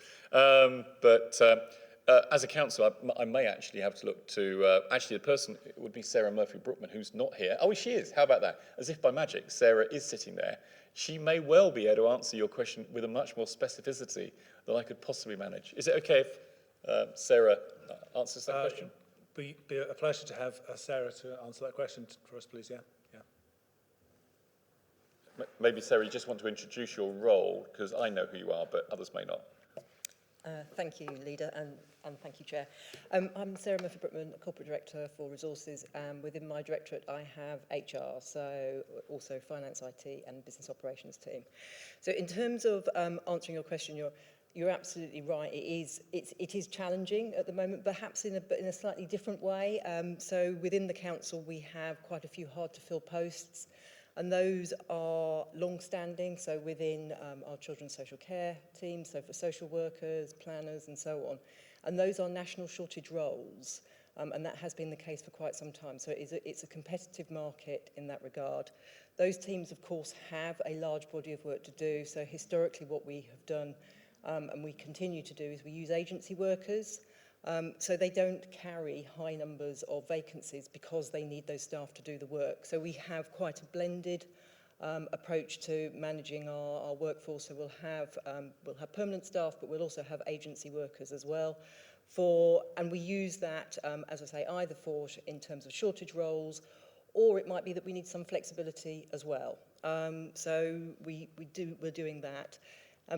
As a council, I may actually have to look to, actually the person, it would be Sarah Murphy-Brookman, who's not here. Oh, she is. How about that? As if by magic, Sarah is sitting there. She may well be able to answer your question with a much more specificity than I could possibly manage. Is it okay if Sarah answers that question? Be a pleasure to have Sarah to answer that question for us, please. Yeah. Maybe, Sarah, you just want to introduce your role, because I know who you are, but others may not. Thank you, Leader, and thank you, Chair. I'm Sarah Murphy-Brookman, Corporate Director for Resources, and within my directorate I have HR, so also Finance, IT and Business Operations team. So in terms of answering your question, you're absolutely right. It is challenging at the moment, perhaps in a slightly different way. So within the council we have quite a few hard-to-fill posts, and those are long-standing, so within our children's social care team, so for social workers, planners and so on. And those are national shortage roles, and that has been the case for quite some time. So it's a competitive market in that regard. Those teams, of course, have a large body of work to do. So historically what we have done, and we continue to do, is we use agency workers. So they don't carry high numbers of vacancies because they need those staff to do the work. So we have quite a blended approach to managing our workforce. So we'll have permanent staff, but we'll also have agency workers as well. And we use that, as I say, either in terms of shortage roles, or it might be that we need some flexibility as well. So we're doing that.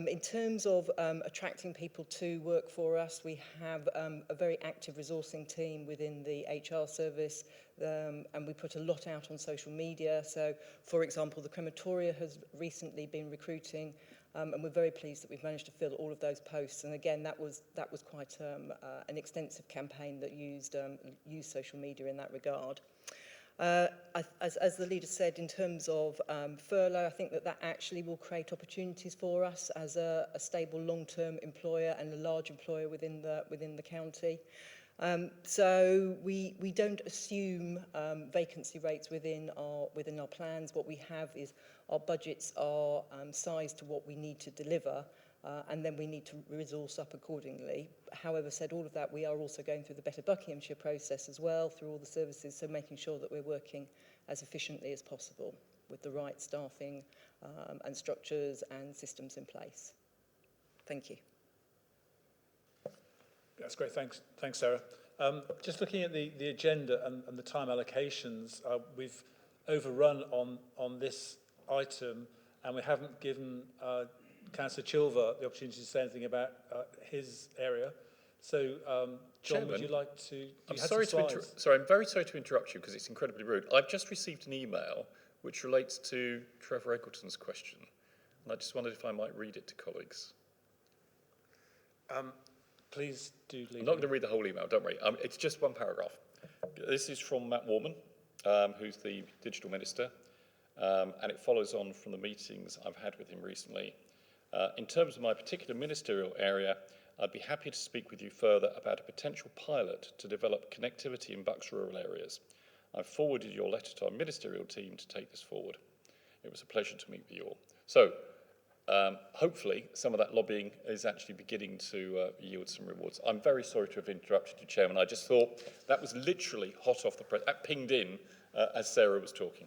In terms of attracting people to work for us, we have a very active resourcing team within the HR service, and we put a lot out on social media. So, for example, the crematoria has recently been recruiting, and we're very pleased that we've managed to fill all of those posts. And again, that was quite an extensive campaign that used social media in that regard. As the leader said, in terms of furlough, I think that actually will create opportunities for us as a stable long-term employer and a large employer within the county. So we don't assume vacancy rates within our plans. What we have is our budgets are sized to what we need to deliver, and then we need to resource up accordingly. However, said all of that, we are also going through the Better Buckinghamshire process as well, through all the services, so making sure that we're working as efficiently as possible with the right staffing and structures and systems in place. Thank you. That's great. Thanks, Sarah. Just looking at the agenda and the time allocations, we've overrun on this item, and we haven't given Councillor Chilver the opportunity to say anything about his area. So, John, Chairman, would you like to? I'm very sorry to interrupt you because it's incredibly rude. I've just received an email which relates to Trevor Eggleton's question, and I just wondered if I might read it to colleagues. Please do. I'm not going to read the whole email, don't worry. It's just one paragraph. This is from Matt Warman, who's the Digital Minister, and it follows on from the meetings I've had with him recently. In terms of my particular ministerial area, I'd be happy to speak with you further about a potential pilot to develop connectivity in Bucks rural areas. I've forwarded your letter to our ministerial team to take this forward. It was a pleasure to meet with you all. So, hopefully some of that lobbying is actually beginning to yield some rewards. I'm very sorry to have interrupted you, Chairman. I just thought that was literally hot off the press. That pinged in as Sarah was talking.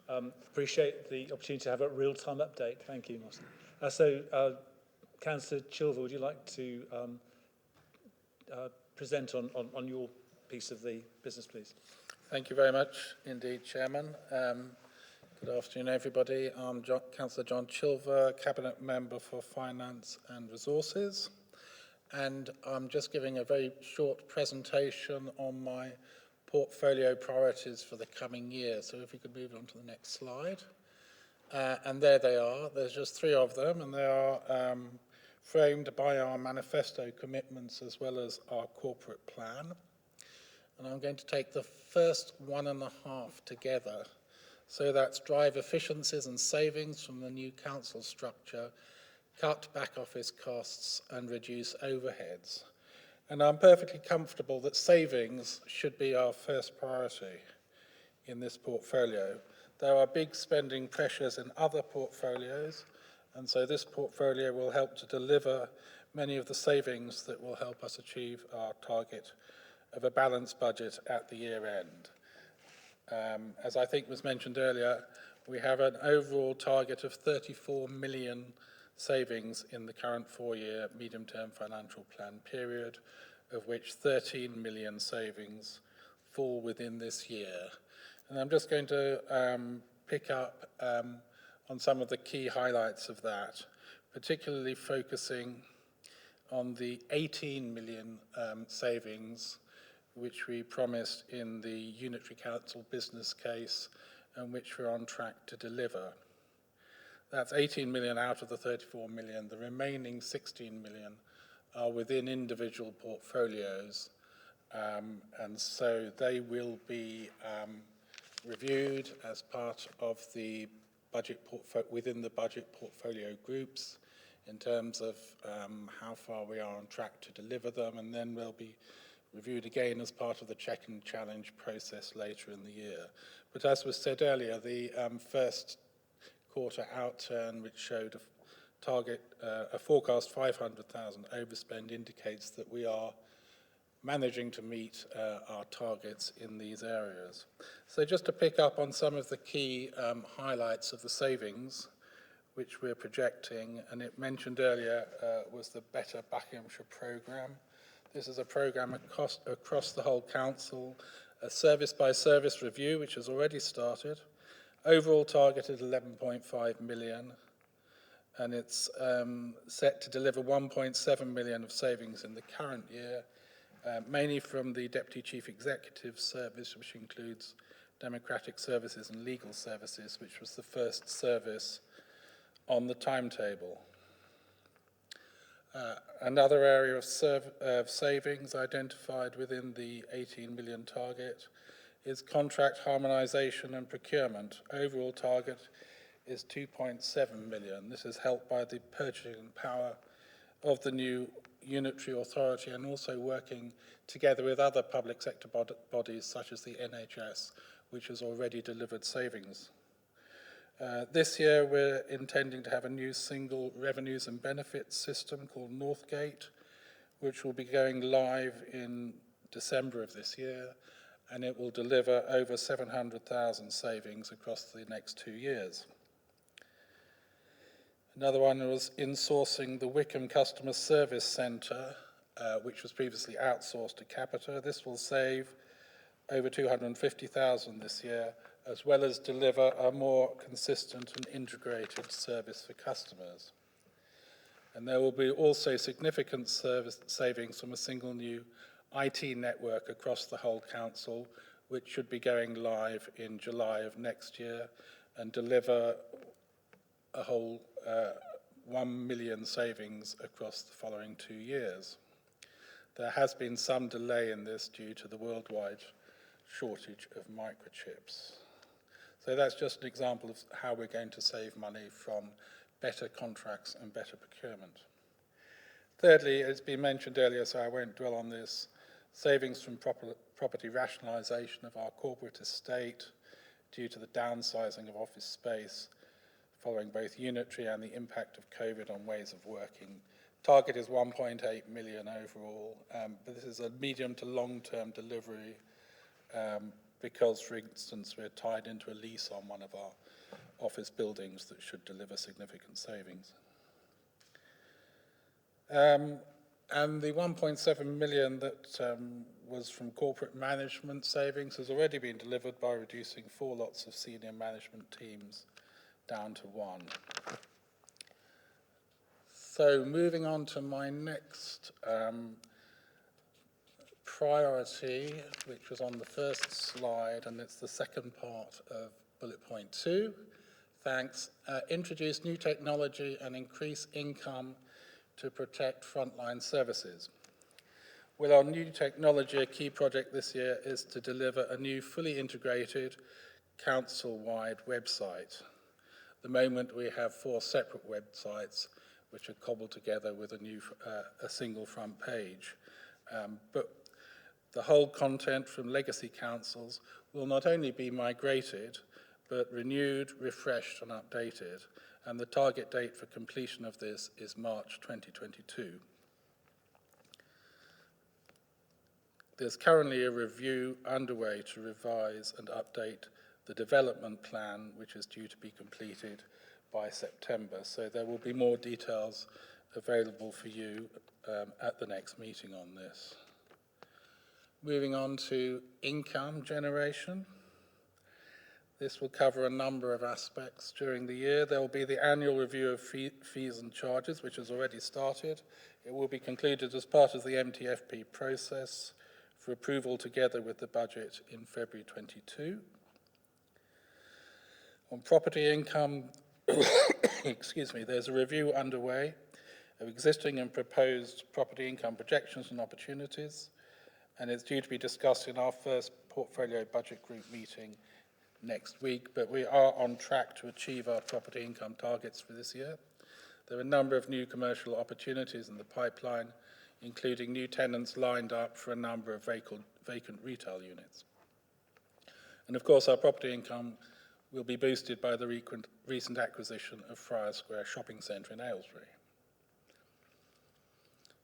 Appreciate the opportunity to have a real-time update. Thank you, Martin. Councillor Chilver, would you like to present on your piece of the business, please? Thank you very much indeed, Chairman. Good afternoon, everybody. I'm Councillor John Chilver, Cabinet Member for Finance and Resources, and I'm just giving a very short presentation on my portfolio priorities for the coming year. So if we could move on to the next slide. And there they are. There's just 3 of them, and they are framed by our manifesto commitments as well as our corporate plan. And I'm going to take the first 1.5 together. So that's drive efficiencies and savings from the new council structure, cut back office costs and reduce overheads. And I'm perfectly comfortable that savings should be our first priority in this portfolio. There are big spending pressures in other portfolios, and so this portfolio will help to deliver many of the savings that will help us achieve our target of a balanced budget at the year end. As I think was mentioned earlier, we have an overall target of 34 million savings in the current 4-year medium-term financial plan period, of which 13 million savings fall within this year. And I'm just going to pick up on some of the key highlights of that, particularly focusing on the 18 million savings which we promised in the Unitary Council business case and which we're on track to deliver. That's 18 million out of the 34 million. The remaining 16 million are within individual portfolios, and so they will be reviewed as part of the budget within the budget portfolio groups in terms of how far we are on track to deliver them, and then they'll be reviewed again as part of the check and challenge process later in the year. But as was said earlier, the first quarter outturn, which showed a forecast 500,000 overspend, indicates that we are managing to meet our targets in these areas. So just to pick up on some of the key highlights of the savings which we're projecting, and it mentioned earlier was the Better Buckinghamshire programme. This is a programme across the whole council, a service-by-service review which has already started, overall targeted 11.5 million, and it's set to deliver 1.7 million of savings in the current year, mainly from the Deputy Chief Executive Service, which includes Democratic Services and Legal Services, which was the first service on the timetable. Another area of savings identified within the 18 million target is contract harmonisation and procurement. Overall target is 2.7 million. This is helped by the purchasing power of the new unitary authority and also working together with other public sector bodies such as the NHS, which has already delivered savings. This year we're intending to have a new single revenues and benefits system called Northgate, which will be going live in December of this year, and it will deliver over 700,000 savings across the next 2 years. Another one was insourcing the Wickham Customer Service Centre, which was previously outsourced to Capita. This will save over 250,000 this year, as well as deliver a more consistent and integrated service for customers. And there will be also significant service savings from a single new IT network across the whole council, which should be going live in July of next year and deliver a whole 1 million savings across the following 2 years. There has been some delay in this due to the worldwide shortage of microchips. So that's just an example of how we're going to save money from better contracts and better procurement. Thirdly, it's been mentioned earlier, so I won't dwell on this, savings from property rationalisation of our corporate estate due to the downsizing of office space following both unitary and the impact of COVID on ways of working. Target is 1.8 million overall, but this is a medium to long-term delivery because, for instance, we're tied into a lease on one of our office buildings that should deliver significant savings. And the 1.7 million that was from corporate management savings has already been delivered by reducing 4 lots of senior management teams down to 1. So moving on to my next priority, which was on the first slide, and it's the second part of bullet point 2. Thanks. Introduce new technology and increase income to protect frontline services. With our new technology, a key project this year is to deliver a new fully integrated council-wide website. At the moment we have 4 separate websites which are cobbled together with a single front page. But the whole content from legacy councils will not only be migrated, but renewed, refreshed and updated. And the target date for completion of this is March 2022. There's currently a review underway to revise and update the development plan, which is due to be completed by September. So there will be more details available for you at the next meeting on this. Moving on to income generation. This will cover a number of aspects during the year. There will be the annual review of fees and charges, which has already started. It will be concluded as part of the MTFP process for approval together with the budget in February 22. On property income, excuse me, there's a review underway of existing and proposed property income projections and opportunities, and it's due to be discussed in our first portfolio budget group meeting next week, but we are on track to achieve our property income targets for this year. There are a number of new commercial opportunities in the pipeline, including new tenants lined up for a number of vacant retail units. And of course, our property income will be boosted by the recent acquisition of Friars Square Shopping Centre in Aylesbury.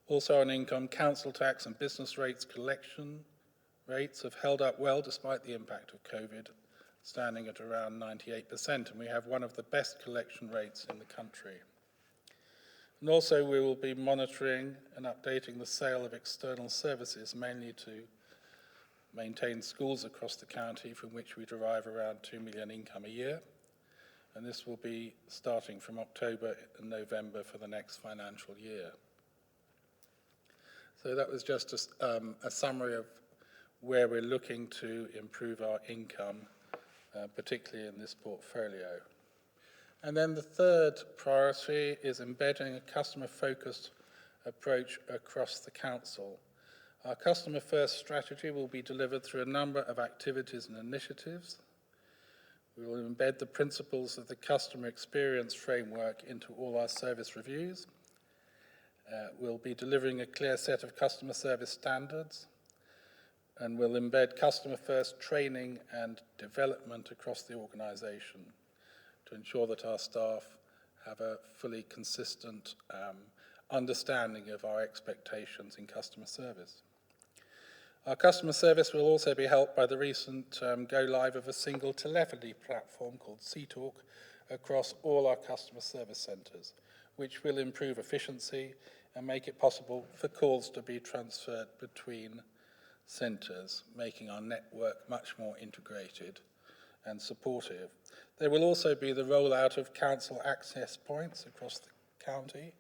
Also on income, council tax and business rates collection rates have held up well despite the impact of COVID, standing at around 98%, and we have one of the best collection rates in the country. And also we will be monitoring and updating the sale of external services, mainly to maintain schools across the county from which we derive around 2 million income a year. And this will be starting from October and November for the next financial year. So that was just a summary of where we're looking to improve our income, particularly in this portfolio. And then the third priority is embedding a customer-focused approach across the council. Our customer-first strategy will be delivered through a number of activities and initiatives. We will embed the principles of the customer experience framework into all our service reviews. We'll be delivering a clear set of customer service standards, and we'll embed customer-first training and development across the organisation to ensure that our staff have a fully consistent understanding of our expectations in customer service. Our customer service will also be helped by the recent go live of a single telephony platform called CTalk across all our customer service centres, which will improve efficiency and make it possible for calls to be transferred between centres, making our network much more integrated and supportive. There will also be the rollout of council access points across the county,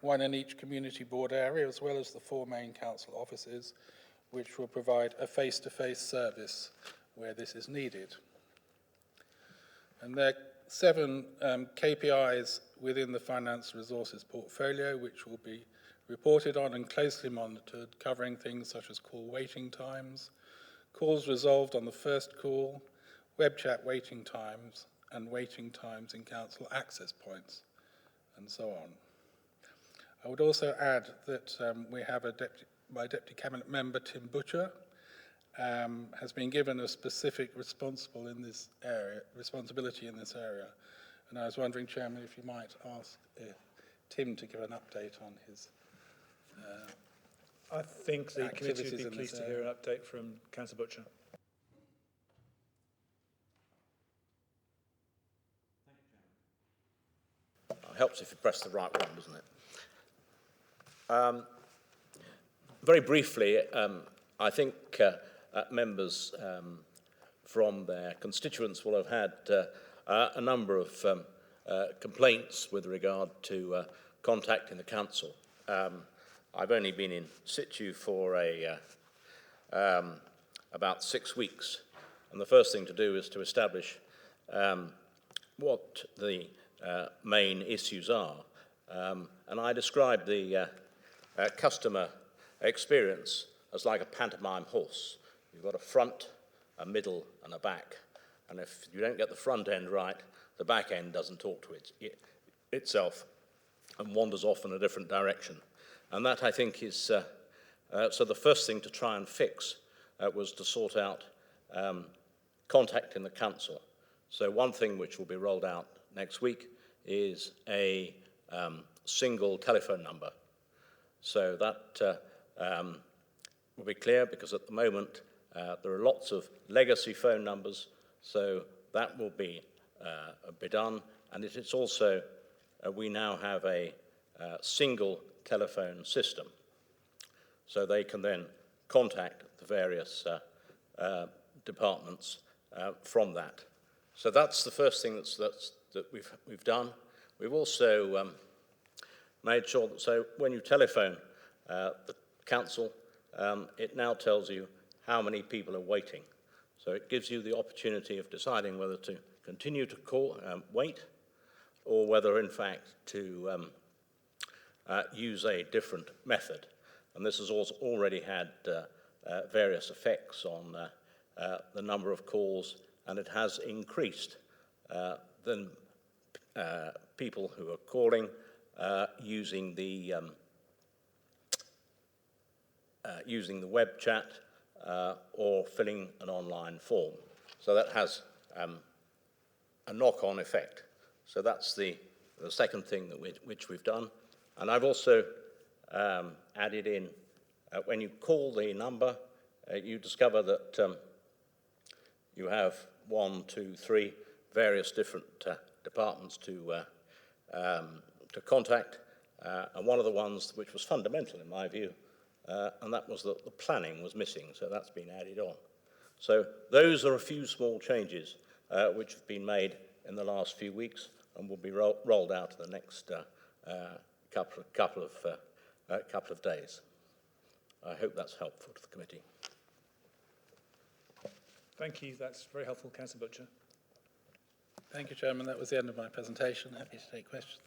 one in each community board area, as well as the 4 main council offices, which will provide a face-to-face service where this is needed. And there are 7 KPIs within the finance resources portfolio, which will be reported on and closely monitored, covering things such as call waiting times, calls resolved on the first call, web chat waiting times, and waiting times in council access points, and so on. I would also add that we have my Deputy Cabinet Member, Tim Butcher, has been given a specific responsibility in this area. And I was wondering, Chairman, if you might ask Tim to give an update on his I think the committee would be in pleased this to hear an update from Councillor Butcher. It helps if you press the right one, doesn't it? Very briefly, I think members from their constituents will have had a number of complaints with regard to contacting the council. I've only been in situ for about 6 weeks, and the first thing to do is to establish what the main issues are. And I described the customer experience as like a pantomime horse. You've got a front, a middle, and a back. And if you don't get the front end right, the back end doesn't talk to itself and wanders off in a different direction. And that, I think, is So the first thing to try and fix was to sort out contacting the council. So one thing which will be rolled out next week is a single telephone number. So that will be clear, because at the moment there are lots of legacy phone numbers, so that will be done. And it is also, we now have a single telephone system, so they can then contact the various departments from that. So that's the first thing that we've done. We've also made sure that, so when you telephone the council, it now tells you how many people are waiting. So it gives you the opportunity of deciding whether to continue to wait, or whether in fact to use a different method. And this has also already had various effects on the number of calls, and it has increased the people who are calling using the web chat or filling an online form. So that has a knock-on effect. So that's the second thing that which we've done. And I've also added in, when you call the number, you discover that you have 1, 2, 3 various different departments to contact, and one of the ones which was fundamental in my view, and that was that the planning was missing, so that's been added on. So those are a few small changes which have been made in the last few weeks and will be rolled out in the next couple of days. I hope that's helpful to the committee. Thank you. That's very helpful, Councillor Butcher. Thank you, Chairman. That was the end of my presentation. Happy to take questions.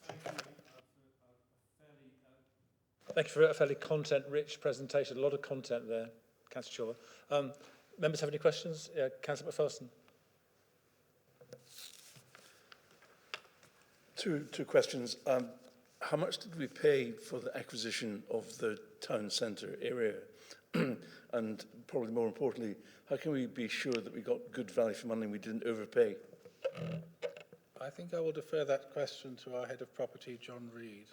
Thank you for a fairly content-rich presentation. A lot of content there, Councillor Chilver. Members have any questions? Councillor McPherson. Two questions. How much did we pay for the acquisition of the town centre area? And probably more importantly, how can we be sure that we got good value for money and we didn't overpay? I think I will defer that question to our Head of Property, John Reid.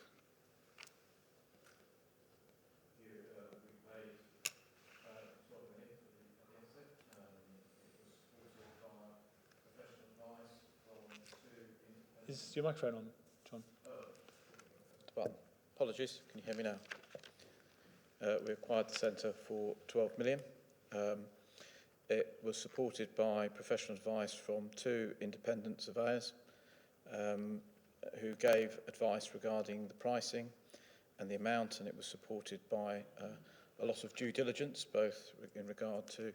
Is your microphone on, John? Well, apologies. Can you hear me now? We acquired the centre for 12 million. It was supported by professional advice from 2 independent surveyors who gave advice regarding the pricing and the amount, and it was supported by a lot of due diligence, both in regard to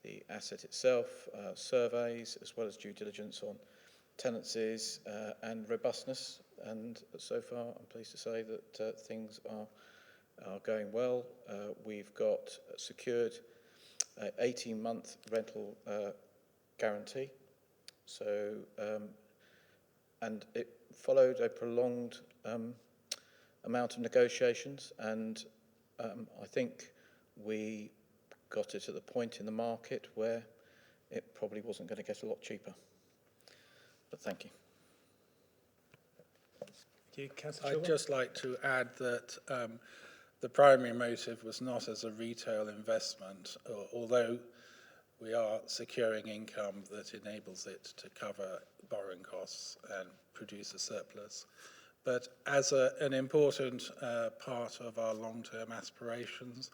the asset itself, surveys, as well as due diligence on tenancies and robustness. And so far, I'm pleased to say that things are going well. We've got secured an 18-month rental guarantee. So, and it followed a prolonged amount of negotiations, and I think we got it at the point in the market where it probably wasn't going to get a lot cheaper. But thank you. I'd just like to add that the primary motive was not as a retail investment, although we are securing income that enables it to cover borrowing costs and produce a surplus. But as an important part of our long-term aspirations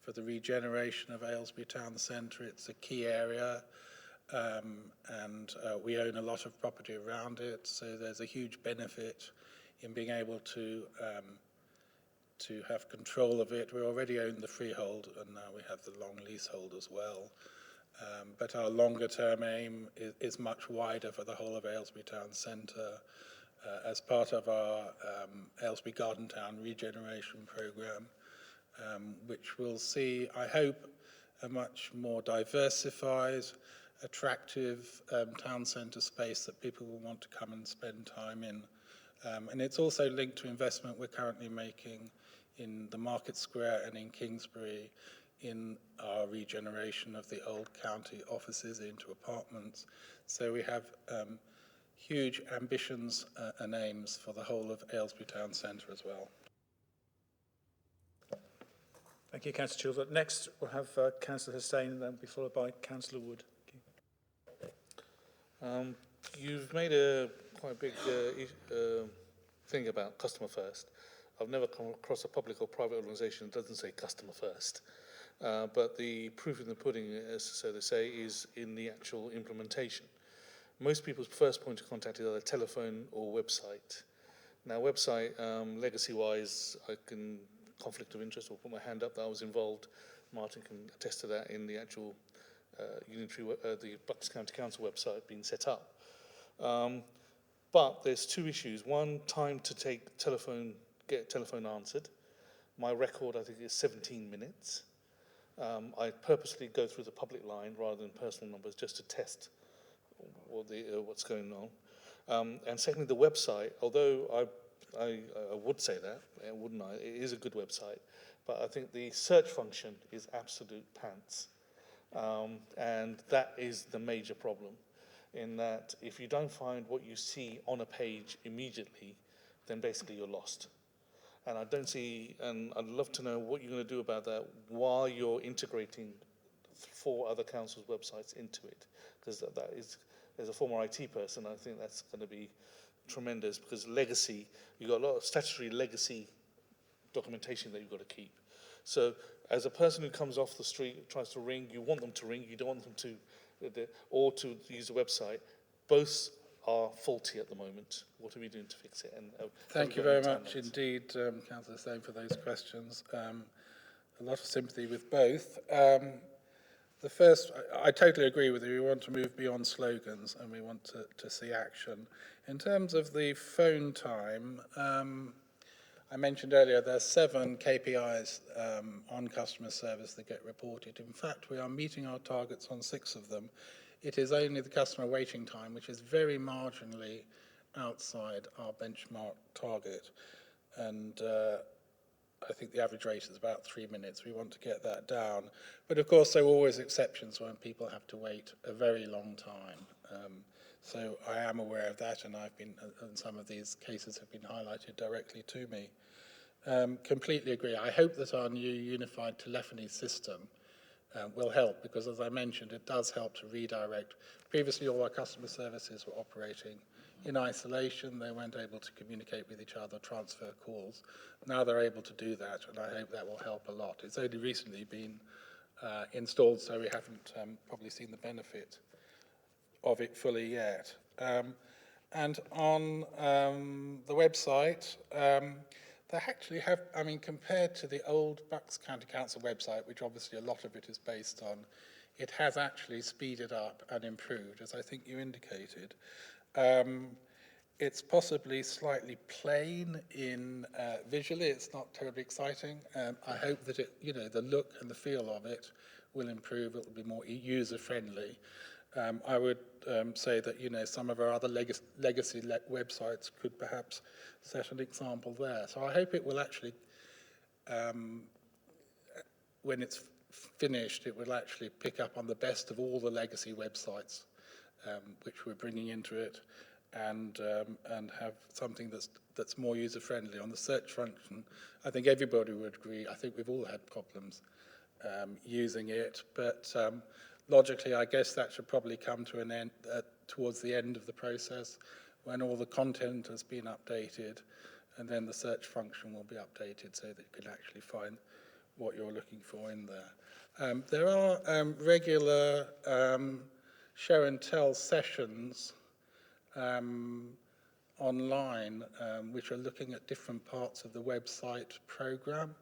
for the regeneration of Aylesbury Town Centre, it's a key area, and we own a lot of property around it, so there's a huge benefit in being able to have control of it. We already own the freehold, and now we have the long leasehold as well. But our longer-term aim is much wider for the whole of Aylesbury Town Centre as part of our Aylesbury Garden Town regeneration programme, which will see, I hope, a much more diversified, attractive town centre space that people will want to come and spend time in. And it's also linked to investment we're currently making in the Market Square and in Kingsbury, in our regeneration of the old county offices into apartments. So we have huge ambitions and aims for the whole of Aylesbury Town Centre as well. Thank you, Councillor Chilver. Next, we'll have Councillor Hussain, and then be followed by Councillor Wood. You've made a quite big thing about customer first. I've never come across a public or private organisation that doesn't say customer first. But the proof in the pudding, as so they say, is in the actual implementation. Most people's first point of contact is either telephone or website. Now, website, legacy-wise, I can conflict of interest, or put my hand up that I was involved. Martin can attest to that in the actual the Bucks County Council website being set up. But there's two issues. One, time to get telephone answered. My record, I think, is 17 minutes. I purposely go through the public line rather than personal numbers just to test what's going on. And secondly, the website, although I would say that, wouldn't I? It is a good website, but I think the search function is absolute pants. And that is the major problem, in that if you don't find what you see on a page immediately, then basically you're lost. And I don't see, and I'd love to know what you're going to do about that while you're integrating 4 other councils' websites into it, because that is, as a former IT person, I think that's going to be tremendous, because legacy, you've got a lot of statutory legacy documentation that you've got to keep. So as a person who comes off the street, tries to ring, you want them to ring, you don't want them to, or to use a website. Both are faulty at the moment. What are we doing to fix it? And thank you very much indeed, Councillor Stone, for those questions. A lot of sympathy with both. The first, I totally agree with you. We want to move beyond slogans and we want to see action. In terms of the phone time, I mentioned earlier there are 7 KPIs on customer service that get reported. In fact, we are meeting our targets on 6 of them. It is only the customer waiting time, which is very marginally outside our benchmark target. And I think the average rate is about 3 minutes. We want to get that down. But of course, there are always exceptions when people have to wait a very long time. So I am aware of that, and and some of these cases have been highlighted directly to me. Completely agree. I hope that our new unified telephony system will help, because as I mentioned, it does help to redirect. Previously, all our customer services were operating in isolation. They weren't able to communicate with each other, transfer calls. Now they're able to do that, and I hope that will help a lot. It's only recently been installed, so we haven't probably seen the benefit of it fully yet. And on the website, they actually have, I mean, compared to the old Bucks County Council website, which obviously a lot of it is based on, it has actually speeded up and improved, as I think you indicated. It's possibly slightly plain in visually, it's not terribly exciting. I hope that it, the look and the feel of it will improve, it will be more user-friendly. I would say that, some of our other legacy websites could perhaps set an example there. So I hope it will actually, when it's finished, it will actually pick up on the best of all the legacy websites which we're bringing into it, and have something that's more user-friendly. On the search function, I think everybody would agree. I think we've all had problems using it, but logically, I guess that should probably come to an end towards the end of the process, when all the content has been updated, and then the search function will be updated so that you can actually find what you're looking for in there. There are regular show and tell sessions online which are looking at different parts of the website programme,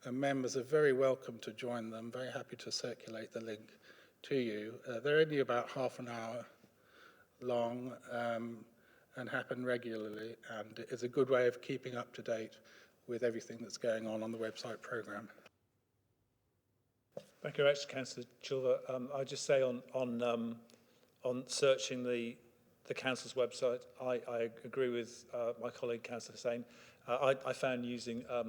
and members are very welcome to join them. Very happy to circulate the link to you. They're only about half an hour long and happen regularly, and it's a good way of keeping up to date with everything that's going on the website programme. Thank you very much, Councillor Chilver. I'll just say on searching the council's website, I agree with my colleague Councillor Hussain. I found using a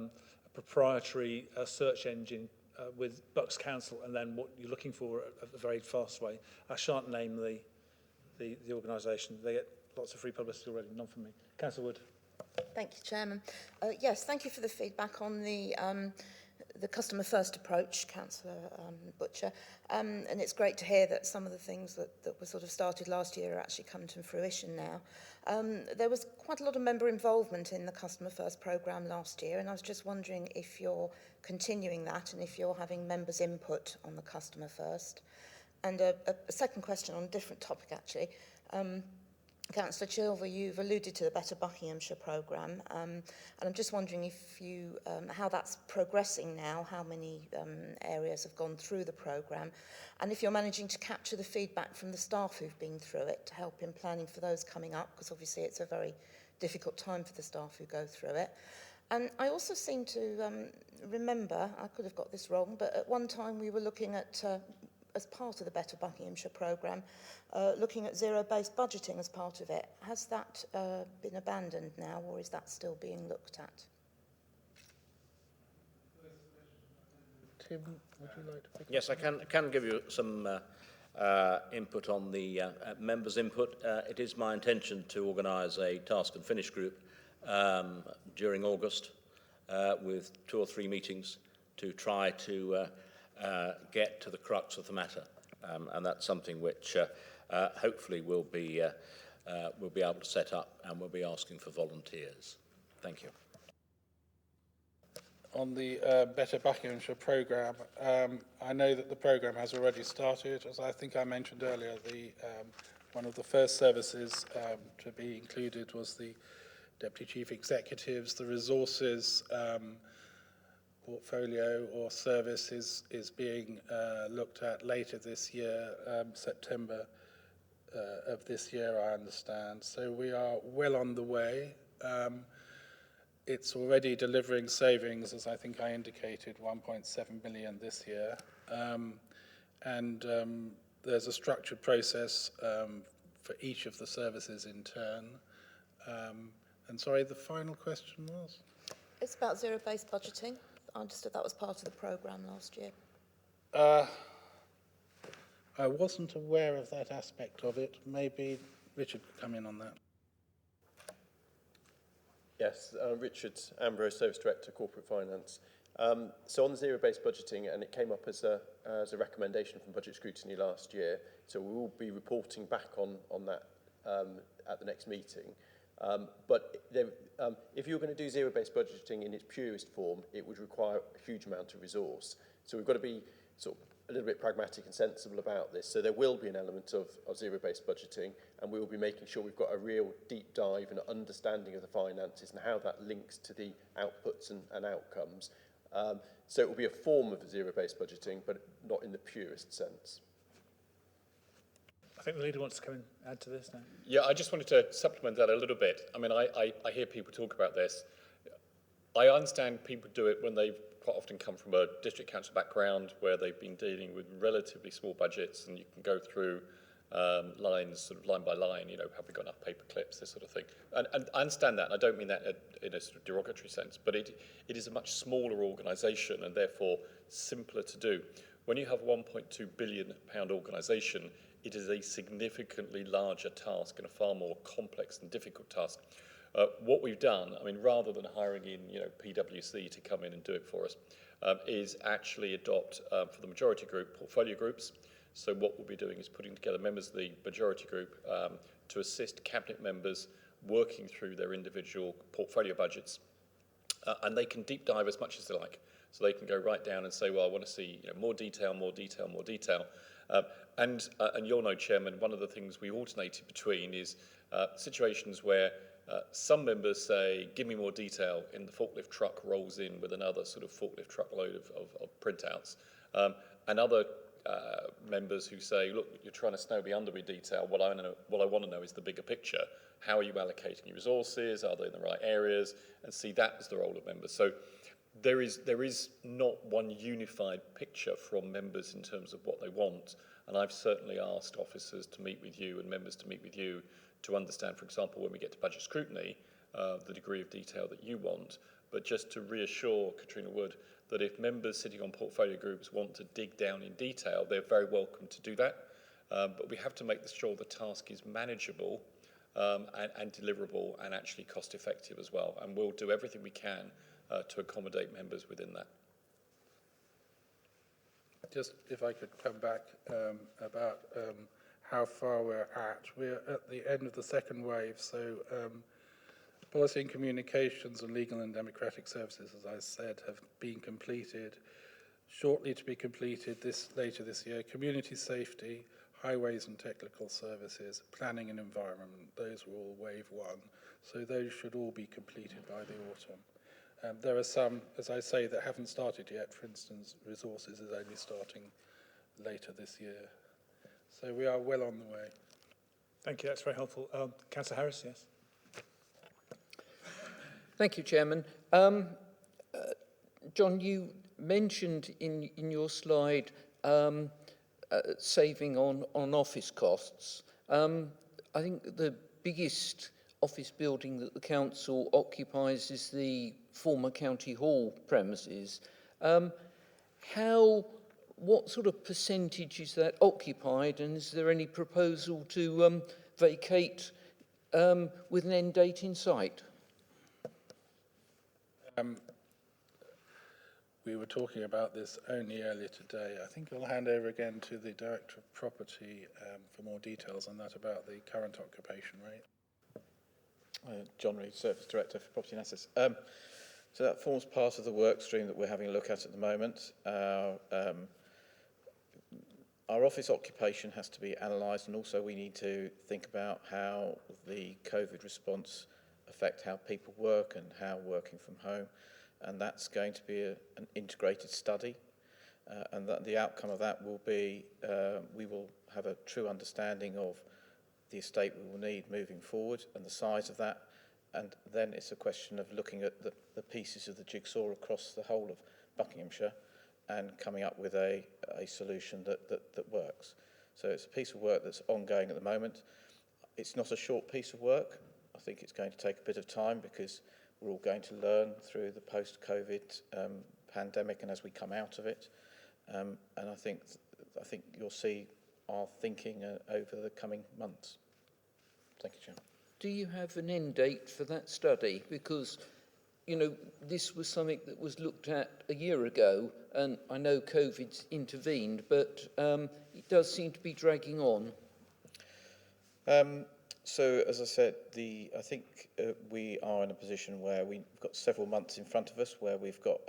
proprietary search engine with Bucks Council, and then what you're looking for at a very fast way. I shan't name the organisation. They get lots of free publicity already, none from me. Councillor Wood. Thank you, Chairman. Yes, thank you for the feedback on the customer first approach, Councillor Butcher. And it's great to hear that some of the things that were sort of started last year are actually coming to fruition now. There was quite a lot of member involvement in the Customer First programme last year, and I was just wondering if you're continuing that and if you're having members' input on the Customer First. And a second question on a different topic, actually. Councillor Chilver, you've alluded to the Better Buckinghamshire programme, and I'm just wondering if you, how that's progressing now, how many areas have gone through the programme, and if you're managing to capture the feedback from the staff who've been through it to help in planning for those coming up, because obviously it's a very difficult time for the staff who go through it. And I also seem to remember, I could have got this wrong, but at one time we were looking at as part of the Better Buckinghamshire programme, looking at zero-based budgeting as part of it. Has that been abandoned now, or is that still being looked at? Tim, would you like to pick Yes, I can give you some input on the members' input. It is my intention to organise a task and finish group during August with 2 or 3 meetings to try to get to the crux of the matter, and that's something which hopefully we'll be able to set up, and we'll be asking for volunteers. Thank you. On the Better Buckinghamshire programme, I know that the programme has already started. As I think I mentioned earlier, one of the first services to be included was the Deputy Chief Executives. The resources portfolio or service is being looked at later this year, September of this year, I understand. So we are well on the way. It's already delivering savings, as I think I indicated, 1.7 million this year. And there's a structured process for each of the services in turn. And sorry, the final question was? It's about zero-based budgeting. I understood that was part of the programme last year. I wasn't aware of that aspect of it. Maybe Richard could come in on that. Yes, Richard Ambrose, Service Director, Corporate Finance. So on the zero-based budgeting, and it came up as a recommendation from Budget Scrutiny last year, so we will be reporting back on that at the next meeting. But if you were going to do zero-based budgeting in its purest form, it would require a huge amount of resource. So we've got to be sort of a little bit pragmatic and sensible about this. So there will be an element of zero-based budgeting, and we will be making sure we've got a real deep dive and understanding of the finances and how that links to the outputs and outcomes. So it will be a form of zero-based budgeting, but not in the purest sense. I think the leader wants to come and add to this now. Yeah, I just wanted to supplement that a little bit. I mean, I hear people talk about this. I understand people do it when they've quite often come from a district council background where they've been dealing with relatively small budgets, and you can go through lines, sort of line by line, you know, have we got enough paper clips, this sort of thing. And I understand that, and I don't mean that in a sort of derogatory sense, but it is a much smaller organisation and therefore simpler to do. When you have a £1.2 billion organisation, it is a significantly larger task and a far more complex and difficult task. What we've done, I mean, rather than hiring in, you know, PwC to come in and do it for us, is actually adopt, for the majority group, portfolio groups. So what we'll be doing is putting together members of the majority group to assist cabinet members working through their individual portfolio budgets. And they can deep dive as much as they like. So they can go right down and say, well, I want to see, you know, more detail, more detail, more detail. And you'll know, Chairman, one of the things we alternated between is situations where some members say, give me more detail, and the forklift truck rolls in with another sort of forklift truckload of printouts. And other members who say, look, you're trying to snow me under with detail. What I want to know is the bigger picture. How are you allocating your resources? Are they in the right areas? And see that as the role of members. So there is not one unified picture from members in terms of what they want. And I've certainly asked officers to meet with you and members to meet with you to understand, for example, when we get to budget scrutiny, the degree of detail that you want, but just to reassure Katrina Wood that if members sitting on portfolio groups want to dig down in detail, they're very welcome to do that. But we have to make sure the task is manageable and deliverable and actually cost effective as well. And we'll do everything we can to accommodate members within that. Just if I could come back about how far we're at. We're at the end of the second wave, so policy and communications and legal and democratic services, as I said, have been completed, shortly to be completed later this year. Community safety, highways and technical services, planning and environment, those were all wave one, so those should all be completed by the autumn. There are some, as I say, that haven't started yet. For instance, resources is only starting later this year. So we are well on the way. Thank you, that's very helpful. Councillor Harris, yes. Thank you, Chairman. John, you mentioned in your slide saving on office costs. I think the biggest office building that the council occupies is the former County Hall premises. What sort of percentage is that occupied, and is there any proposal to vacate with an end date in sight? We were talking about this only earlier today. I think I'll hand over again to the Director of Property for more details on that about the current occupation rate. John Reid, Service Director for Property and Assets. So that forms part of the work stream that we're having a look at the moment. Our office occupation has to be analysed, and also we need to think about how the COVID response affect how people work and how working from home. And that's going to be an integrated study. And that the outcome of that will be, we will have a true understanding of the estate we will need moving forward and the size of that. And then it's a question of looking at the pieces of the jigsaw across the whole of Buckinghamshire and coming up with a solution that works. So it's a piece of work that's ongoing at the moment. It's not a short piece of work. I think it's going to take a bit of time because we're all going to learn through the post-COVID pandemic and as we come out of it. And I think you'll see our thinking over the coming months. Thank you, Chairman. Do you have an end date for that study? Because, you know, this was something that was looked at a year ago, and I know COVID's intervened, but it does seem to be dragging on. So, as I said, I think we are in a position where we've got several months in front of us where we've got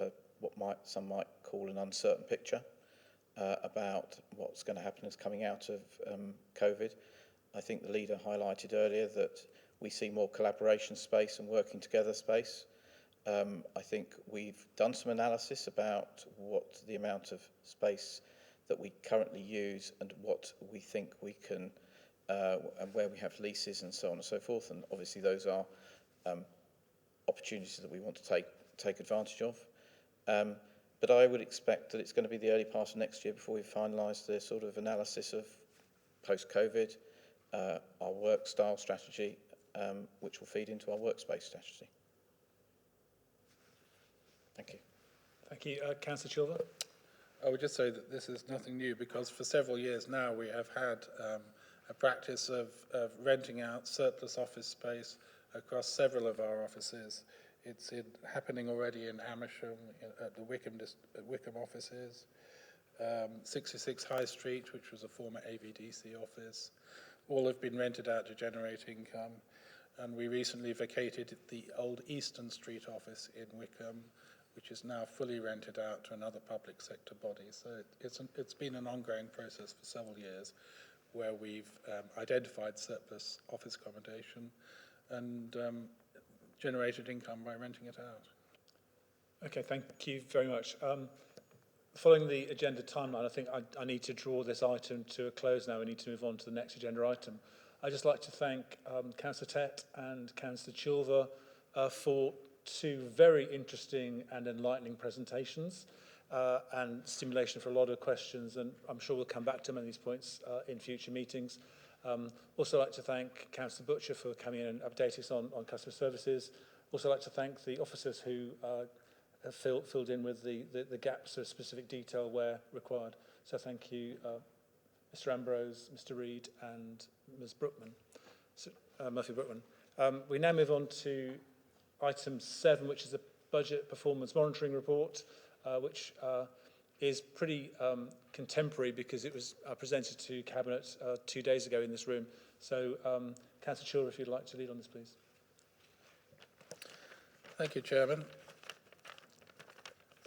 what some might call an uncertain picture about what's going to happen as coming out of COVID. I think the leader highlighted earlier that we see more collaboration space and working together space. I think we've done some analysis about what the amount of space that we currently use and what we think we can and where we have leases and so on and so forth, and obviously those are opportunities that we want to take advantage of. But I would expect that it's going to be the early part of next year before we finalise the sort of analysis of post-COVID, our work style strategy, which will feed into our workspace strategy. Thank you. Thank you. Councillor Chilver. I would just say that this is nothing new because for several years now we have had a practice of renting out surplus office space across several of our offices. It's happening already in Amersham, at the Wickham offices, 66 High Street, which was a former AVDC office. All have been rented out to generate income. And we recently vacated the old Eastern Street office in Wickham, which is now fully rented out to another public sector body. So it's been an ongoing process for several years where we've identified surplus office accommodation and generated income by renting it out. Okay, thank you very much. Following the agenda timeline, I think I need to draw this item to a close now. We need to move on to the next agenda item. I'd just like to thank Councillor Tett and Councillor Chilver for two very interesting and enlightening presentations and stimulation for a lot of questions, and I'm sure we'll come back to many of these points in future meetings. Also like to thank Councillor Butcher for coming in and updating us on customer services. Also like to thank the officers who have filled in with the gaps of specific detail where required. So thank you, Mr Ambrose, Mr Reid and Ms Brookman, Murphy Brookman. We now move on to item 7, which is the Budget Performance Monitoring Report, which is pretty contemporary because it was presented to Cabinet 2 days ago in this room. So, Councillor Chilver, if you'd like to lead on this, please. Thank you, Chairman.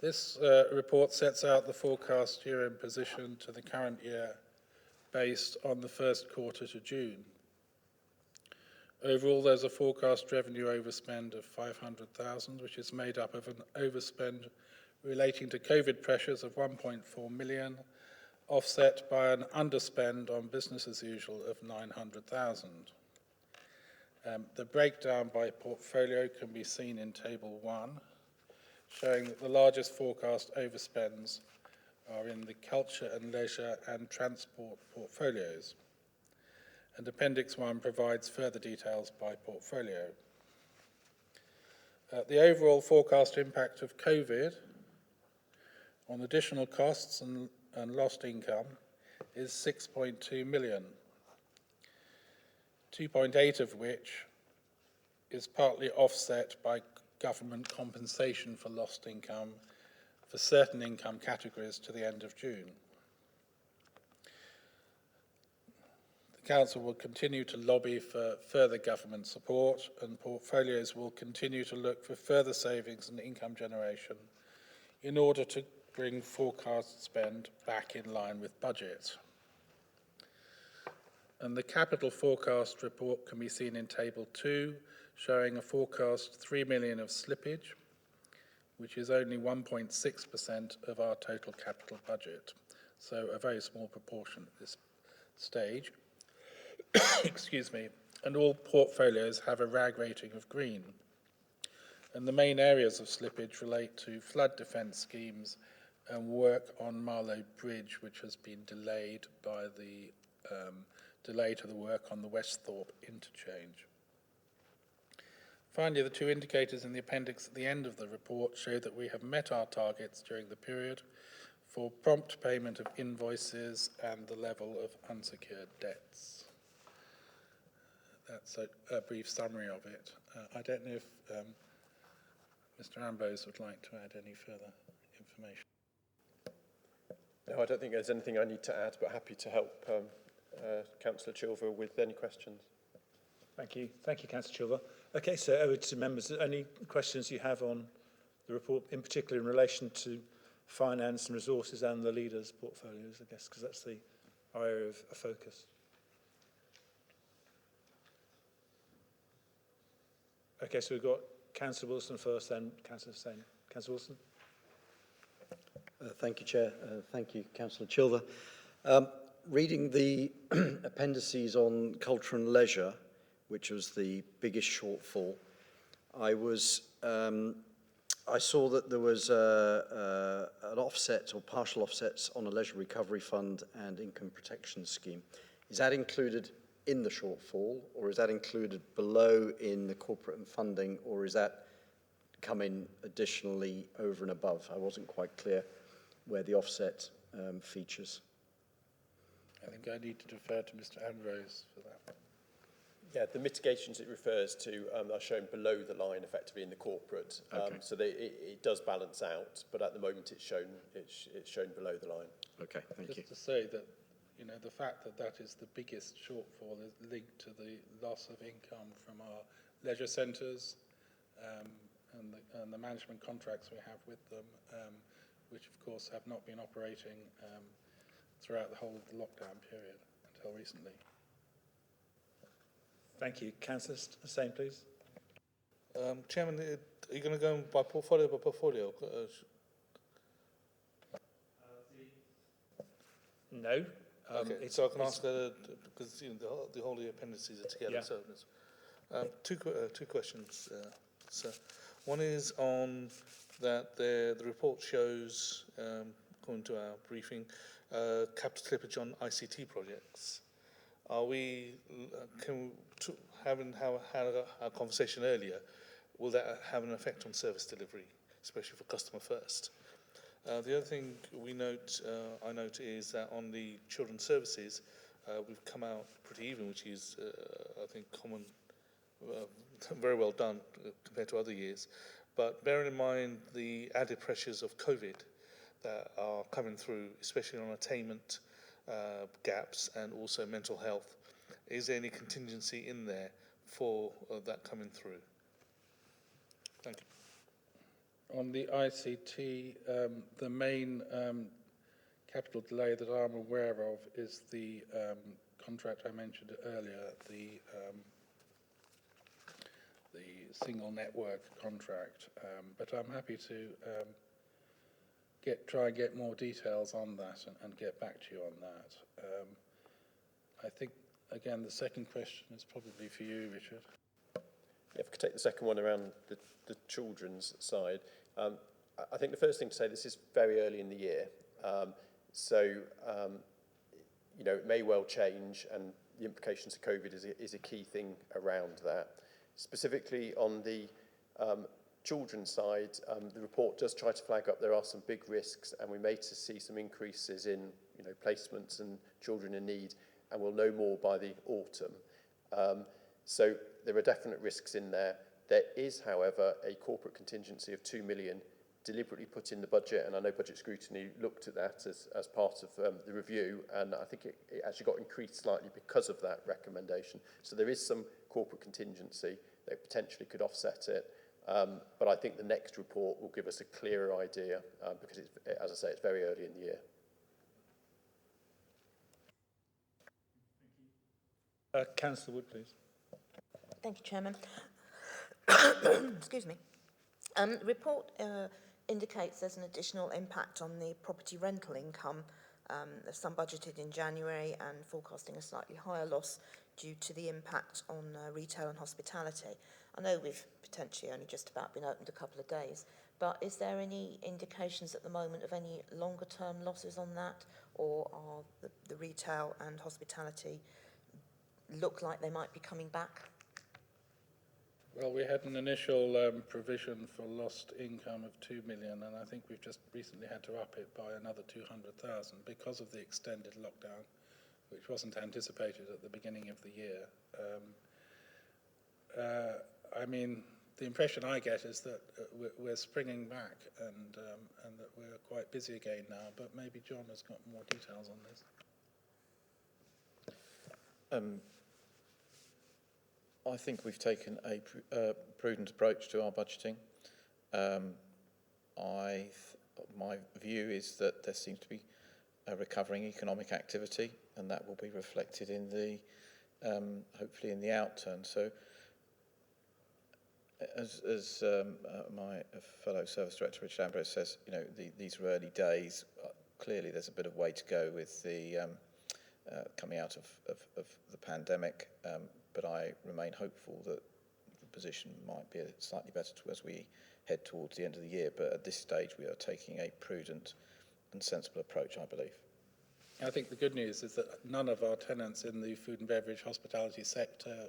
This report sets out the forecast year-end position to the current year based on the first quarter to June. Overall, there's a forecast revenue overspend of 500,000, which is made up of an overspend relating to COVID pressures of 1.4 million, offset by an underspend on business as usual of 900,000. The breakdown by portfolio can be seen in Table 1, showing that the largest forecast overspends are in the culture and leisure and transport portfolios. And Appendix 1 provides further details by portfolio. The overall forecast impact of COVID on additional costs and lost income is 6.2 million, 2.8 of which is partly offset by government compensation for lost income for certain income categories to the end of June. The Council will continue to lobby for further government support, and portfolios will continue to look for further savings and income generation in order to bring forecast spend back in line with budget. And the capital forecast report can be seen in Table 2, showing a forecast 3 million of slippage, which is only 1.6% of our total capital budget, so a very small proportion at this stage. Excuse me. And all portfolios have a RAG rating of green. And the main areas of slippage relate to flood defence schemes and work on Marlow Bridge, which has been delayed by the delay to the work on the Westhorpe interchange. Finally, the two indicators in the appendix at the end of the report show that we have met our targets during the period for prompt payment of invoices and the level of unsecured debts. That's a brief summary of it. I don't know if Mr Ambrose would like to add any further information. No, I don't think there's anything I need to add, but happy to help Councillor Chilver with any questions. Thank you. Thank you, Councillor Chilver. Okay, so over to members. Any questions you have on the report, in particular in relation to finance and resources and the leaders' portfolios, I guess, because that's our area of focus. Okay, so we've got Councillor Wilson first, then Councillor Hussain. Councillor Wilson. Thank you, Chair. Thank you, Councillor Chilver. Reading the appendices on culture and leisure, which was the biggest shortfall, I saw that there was an offset or partial offsets on a leisure recovery fund and income protection scheme. Is that included in the shortfall, or is that included below in the corporate and funding, or is that coming additionally over and above? I wasn't quite clear where the offset features. I think I need to defer to Mr Ambrose for that. Yeah, the mitigations it refers to are shown below the line, effectively in the corporate. Okay. So it does balance out, but at the moment it's shown below the line. Okay, thank you. Just to say that, you know, the fact that that is the biggest shortfall is linked to the loss of income from our leisure centres and the management contracts we have with them, which of course have not been operating throughout the whole of the lockdown period until recently. Thank you. Councillor Hussain, please. Chairman, are you going to go by portfolio by portfolio? No. Okay, so I can ask because the whole of the appendices are together. Yeah. So two questions, sir. One is on that the report shows, according to our briefing, capital slippage on ICT projects. are we, having had a conversation earlier, will that have an effect on service delivery, especially for customer first? The other thing I note is that on the children's services, we've come out pretty even, which is, I think, very well done compared to other years. But bearing in mind the added pressures of COVID that are coming through, especially on attainment gaps and also mental health, is there any contingency in there for that coming through? Thank you. On the ICT, the main capital delay that I'm aware of is the contract I mentioned earlier, the single network contract. But I'm happy to try and get more details on that and get back to you on that. I think, again, the second question is probably for you, Richard. Yeah, if I could take the second one around the children's side. I think the first thing to say, this is very early in the year. You know, it may well change, and the implications of COVID is a key thing around that. Specifically on the children's side, the report does try to flag up there are some big risks, and we may see some increases in, you know, placements and children in need, and we'll know more by the autumn. So there are definite risks in there. There is, however, a corporate contingency of 2 million deliberately put in the budget, and I know Budget Scrutiny looked at that as part of the review, and I think it actually got increased slightly because of that recommendation. So there is some corporate contingency that potentially could offset it, but I think the next report will give us a clearer idea because, as I say, it's very early in the year. Councillor Wood, please. Thank you, Chairman. Excuse me. The report indicates there's an additional impact on the property rental income. There's some budgeted in January and forecasting a slightly higher loss due to the impact on retail and hospitality. I know we've potentially only just about been opened a couple of days, but is there any indications at the moment of any longer term losses on that, or are the retail and hospitality look like they might be coming back? Well, we had an initial provision for lost income of 2 million, and I think we've just recently had to up it by another 200,000 because of the extended lockdown, which wasn't anticipated at the beginning of the year. I mean, the impression I get is that we're springing back and that we're quite busy again now, but maybe John has got more details on this. I think we've taken a prudent approach to our budgeting. My view is that there seems to be a recovering economic activity, and that will be reflected in the hopefully in the outturn. So, as my fellow service director Richard Ambrose says, you know, these are early days. Clearly, there's a bit of way to go with the coming out of the pandemic. But I remain hopeful that the position might be slightly better as we head towards the end of the year. But at this stage, we are taking a prudent and sensible approach, I believe. I think the good news is that none of our tenants in the food and beverage hospitality sector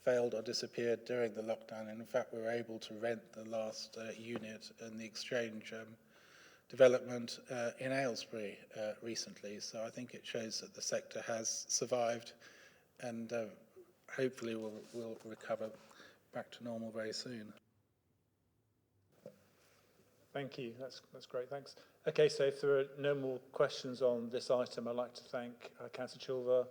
failed or disappeared during the lockdown. And in fact, we were able to rent the last unit in the Exchange development in Aylesbury recently. So I think it shows that the sector has survived, and hopefully we'll recover back to normal very soon. Thank you. That's great. Thanks. Okay, so if there are no more questions on this item, I'd like to thank Councillor Chilver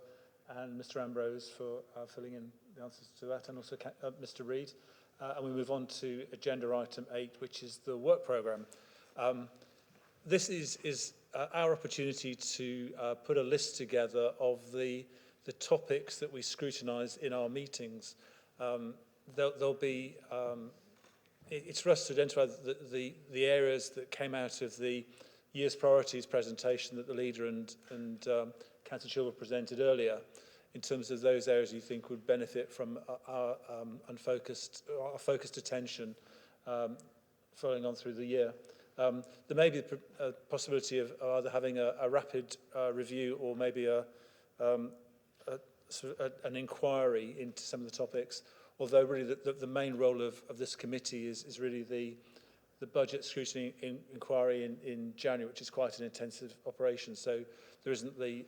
and Mr. Ambrose for filling in the answers to that, and also Mr. Reid. And we move on to agenda item 8, which is the work programme. This is our opportunity to put a list together of the topics that we scrutinise in our meetings. There'll be, it's for us to identify the areas that came out of the year's priorities presentation that the leader and Councillor Chilver presented earlier, in terms of those areas you think would benefit from our focused attention following on through the year. There may be a possibility of either having a rapid review or maybe a sort of an inquiry into some of the topics, although really the main role of this committee is really the budget scrutiny inquiry in January, which is quite an intensive operation. So there isn't the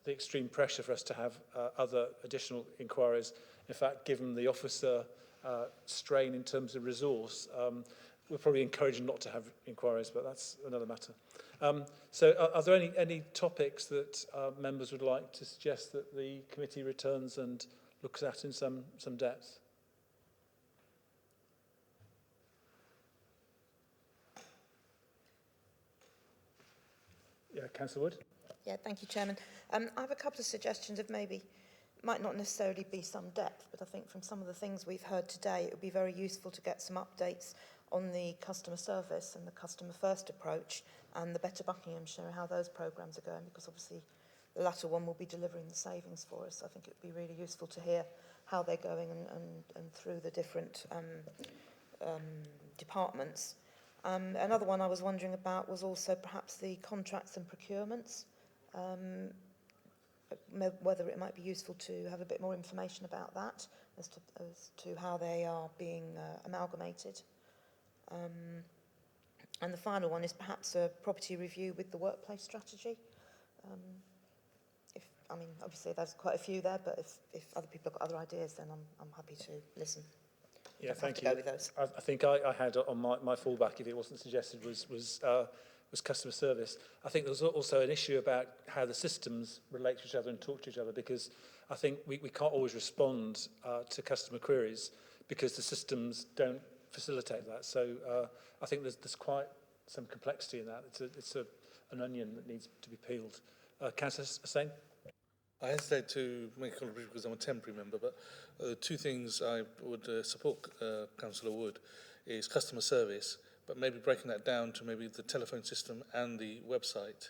extreme pressure for us to have other additional inquiries. In fact, given the officer strain in terms of resource, we're probably encouraged not to have inquiries, but that's another matter. So are there any topics that members would like to suggest that the committee returns and looks at in some depth? Yeah, Councillor Wood. Yeah, thank you, Chairman. I have a couple of suggestions of maybe, might not necessarily be some depth, but I think from some of the things we've heard today, it would be very useful to get some updates on the customer service and the customer first approach and the Better Buckinghamshire, how those programmes are going, because obviously the latter one will be delivering the savings for us. I think it would be really useful to hear how they're going and through the different departments. Another one I was wondering about was also perhaps the contracts and procurements, whether it might be useful to have a bit more information about that as to how they are being amalgamated. And the final one is perhaps a property review with the workplace strategy. I mean, obviously there's quite a few there, but if other people have got other ideas, then I'm happy to listen. Yeah, thank you. Go with those. I think I had on my fallback, if it wasn't suggested, was customer service. I think there was also an issue about how the systems relate to each other and talk to each other, because I think we can't always respond to customer queries because the systems don't facilitate that. So I think there's quite some complexity in that. It's an onion that needs to be peeled. Councillor Hussain? I hesitate to make a contribution because I'm a temporary member, but two things I would support Councillor Wood is customer service, but maybe breaking that down to maybe the telephone system and the website.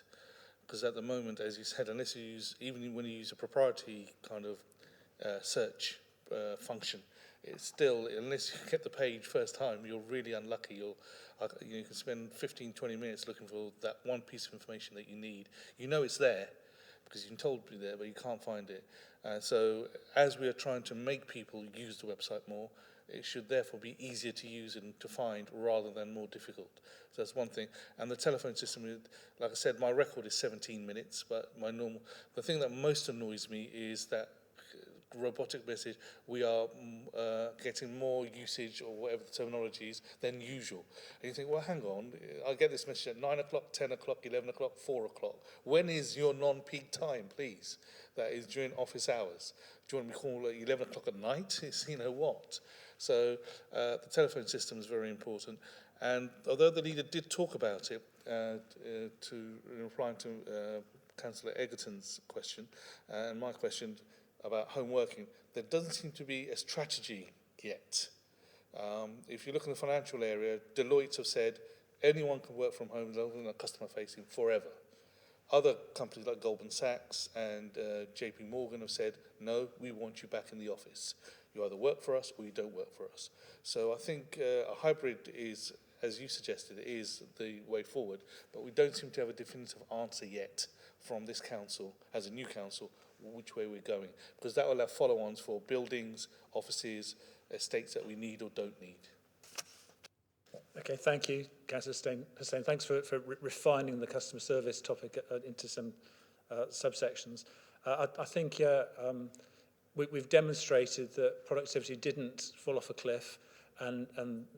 Because at the moment, as you said, unless you use, even when you use a proprietary kind of search function, it's still, unless you get the page first time, you're really unlucky. You can spend 15, 20 minutes looking for that one piece of information that you need. You know it's there, because you've been told to be there, but you can't find it. So as we are trying to make people use the website more, it should therefore be easier to use and to find rather than more difficult. So that's one thing. And the telephone system, like I said, my record is 17 minutes, but the thing that most annoys me is that robotic message, we are getting more usage or whatever the terminology is than usual. And you think, well, hang on, I get this message at 9 o'clock, 10 o'clock, 11 o'clock, 4 o'clock. When is your non-peak time, please? That is during office hours. Do you want me to call at 11 o'clock at night? It's, you know what? So the telephone system is very important. And although the leader did talk about it, replying to Councillor Egerton's question and my question about home working, there doesn't seem to be a strategy yet. If you look in the financial area, Deloitte have said anyone can work from home as long as they're customer facing forever. Other companies like Goldman Sachs and JP Morgan have said, no, we want you back in the office. You either work for us or you don't work for us. So I think a hybrid is, as you suggested, is the way forward, but we don't seem to have a definitive answer yet from this council, as a new council, which way we're going, because that will have follow-ons for buildings, offices, estates that we need or don't need. Okay, thank you, Councillor Hussain. Thanks for refining the customer service topic into some subsections. I think we've demonstrated that productivity didn't fall off a cliff, and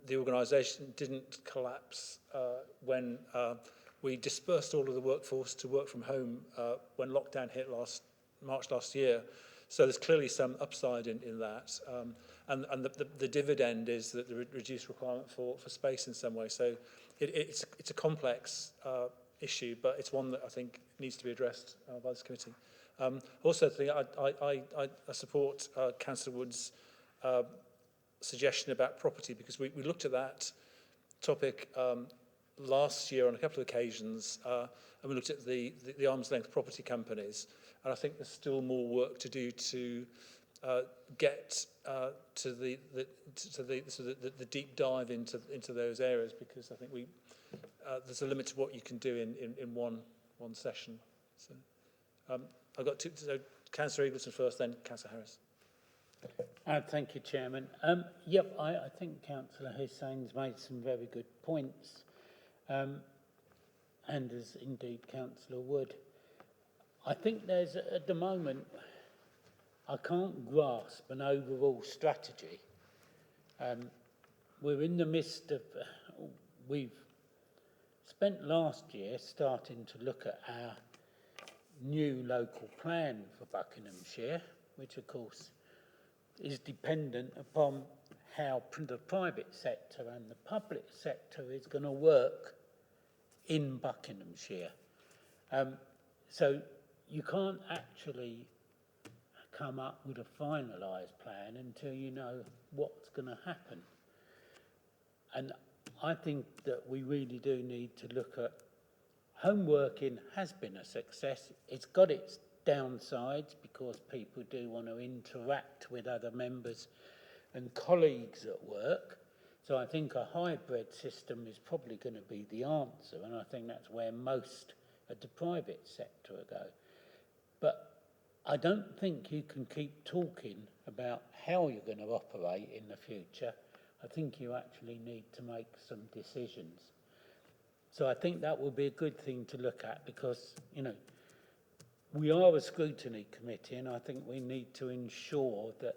the organisation didn't collapse when we dispersed all of the workforce to work from home when lockdown hit March last year. So there's clearly some upside in that. And the dividend is that the reduced requirement for space in some way. So it's a complex issue, but it's one that I think needs to be addressed by this committee. Also, I support Councillor Wood's suggestion about property, because we looked at that topic last year on a couple of occasions, and we looked at the arm's length property companies. And I think there's still more work to do to get to the deep dive into those areas, because I think there's a limit to what you can do in one session. So I've got two. So Councillor Eagleton first, then Councillor Harris. Thank you, Chairman. I think Councillor Hussein's made some very good points, and as indeed Councillor Wood. I think there's, at the moment, I can't grasp an overall strategy. We're in the midst of, we've spent last year starting to look at our new local plan for Buckinghamshire, which of course is dependent upon how the private sector and the public sector is going to work in Buckinghamshire. So you can't actually come up with a finalised plan until you know what's going to happen. And I think that we really do need to look at home working has been a success. It's got its downsides because people do want to interact with other members and colleagues at work. So I think a hybrid system is probably going to be the answer, and I think that's where most of the private sector will go. But I don't think you can keep talking about how you're going to operate in the future. I think you actually need to make some decisions. So I think that would be a good thing to look at because, you know, we are a scrutiny committee and I think we need to ensure that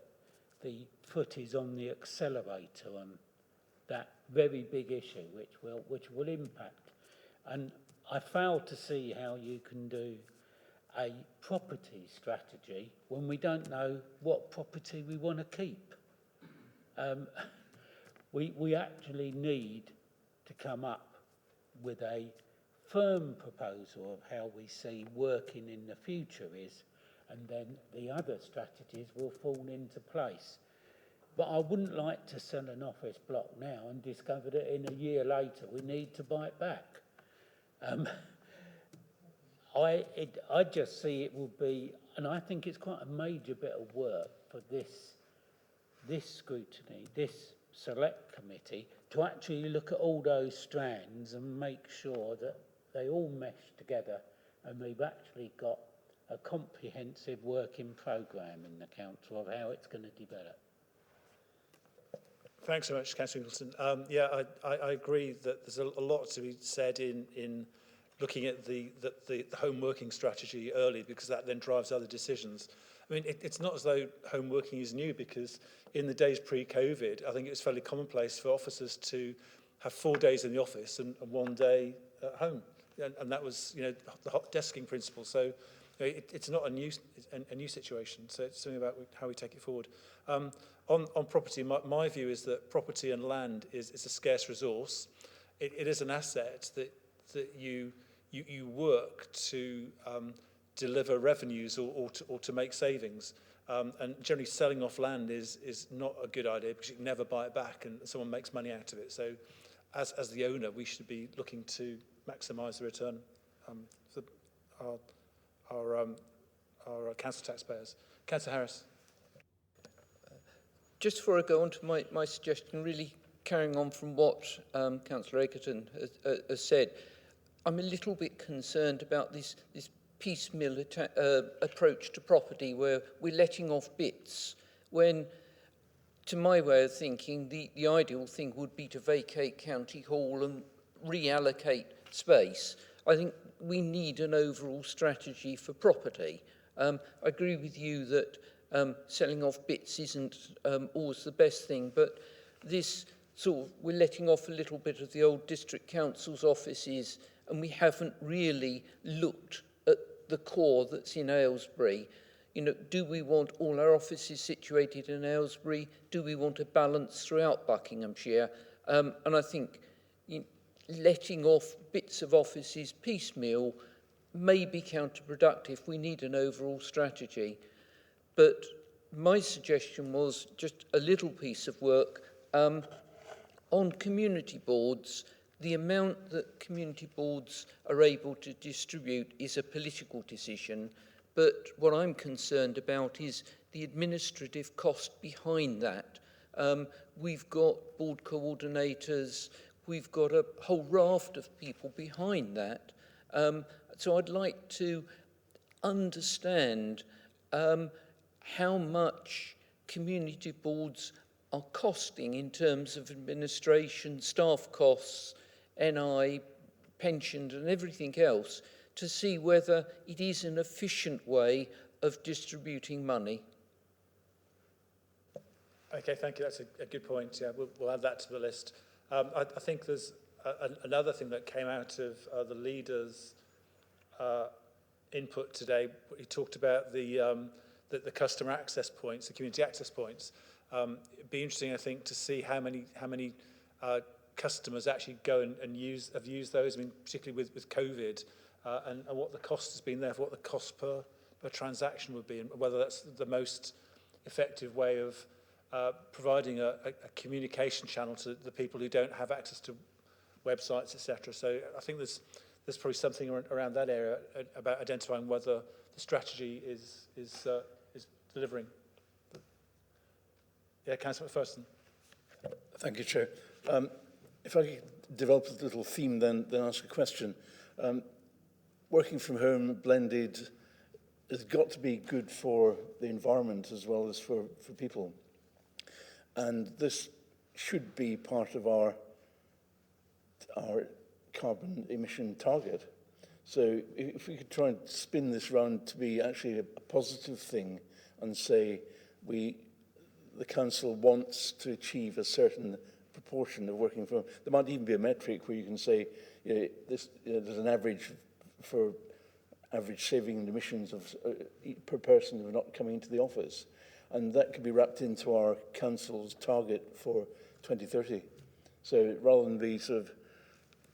the foot is on the accelerator on that very big issue which will impact. And I fail to see how you can do a property strategy when we don't know what property we want to keep. We actually need to come up with a firm proposal of how we see working in the future is, and then the other strategies will fall into place. But I wouldn't like to sell an office block now and discover that in a year later we need to buy it back. I just see it will be, and I think it's quite a major bit of work for this scrutiny, this select committee, to actually look at all those strands and make sure that they all mesh together and we've actually got a comprehensive working programme in the council of how it's going to develop. Thanks so much, Councillor Eagleton. I agree that there's a lot to be said in looking at the home working strategy early, because that then drives other decisions. I mean, it's not as though home working is new, because in the days pre-COVID, I think it was fairly commonplace for officers to have 4 days in the office and 1 day at home. And that was, you know, the hot desking principle. So you know, it's not a new situation. So it's something about how we take it forward. On property, my view is that property and land is a scarce resource. It is an asset that you work to deliver revenues or to make savings. And generally selling off land is not a good idea because you can never buy it back and someone makes money out of it. So as the owner, we should be looking to maximise the return for our council taxpayers. Councillor Harris. Just before I go on to my suggestion, really carrying on from what Councillor Egerton has said, I'm a little bit concerned about this piecemeal approach to property where we're letting off bits when, to my way of thinking, the ideal thing would be to vacate County Hall and reallocate space. I think we need an overall strategy for property. I agree with you that selling off bits isn't always the best thing, but this sort of, we're letting off a little bit of the old district council's offices and we haven't really looked at the core that's in Aylesbury. You know, do we want all our offices situated in Aylesbury? Do we want a balance throughout Buckinghamshire? And I think letting off bits of offices piecemeal may be counterproductive. We need an overall strategy. But my suggestion was just a little piece of work on community boards. The amount that community boards are able to distribute is a political decision, but what I'm concerned about is the administrative cost behind that. We've got board coordinators, we've got a whole raft of people behind that. So I'd like to understand how much community boards are costing in terms of administration, staff costs, NI, pensions and everything else, to see whether it is an efficient way of distributing money. Okay, thank you. That's a good point. Yeah, we'll add that to the list. I think there's another thing that came out of the leaders' input today. He talked about the customer access points, the community access points. It'd be interesting, I think, to see how many customers actually go and have used those. I mean, particularly with COVID, and what the cost has been there, for what the cost per transaction would be, and whether that's the most effective way of providing a communication channel to the people who don't have access to websites, etc. So I think there's probably something around that area about identifying whether the strategy is delivering. Yeah, Councillor McPherson. Thank you, Chair. If I could develop a little theme, then ask a question. Working from home, blended, has got to be good for the environment as well as for people. And this should be part of our carbon emission target. So if we could try and spin this round to be actually a positive thing and say the council wants to achieve a certain proportion of working from home. There might even be a metric where you can say there's an average for average saving in emissions of per person who are not coming into the office. And that could be wrapped into our council's target for 2030. So rather than be sort of,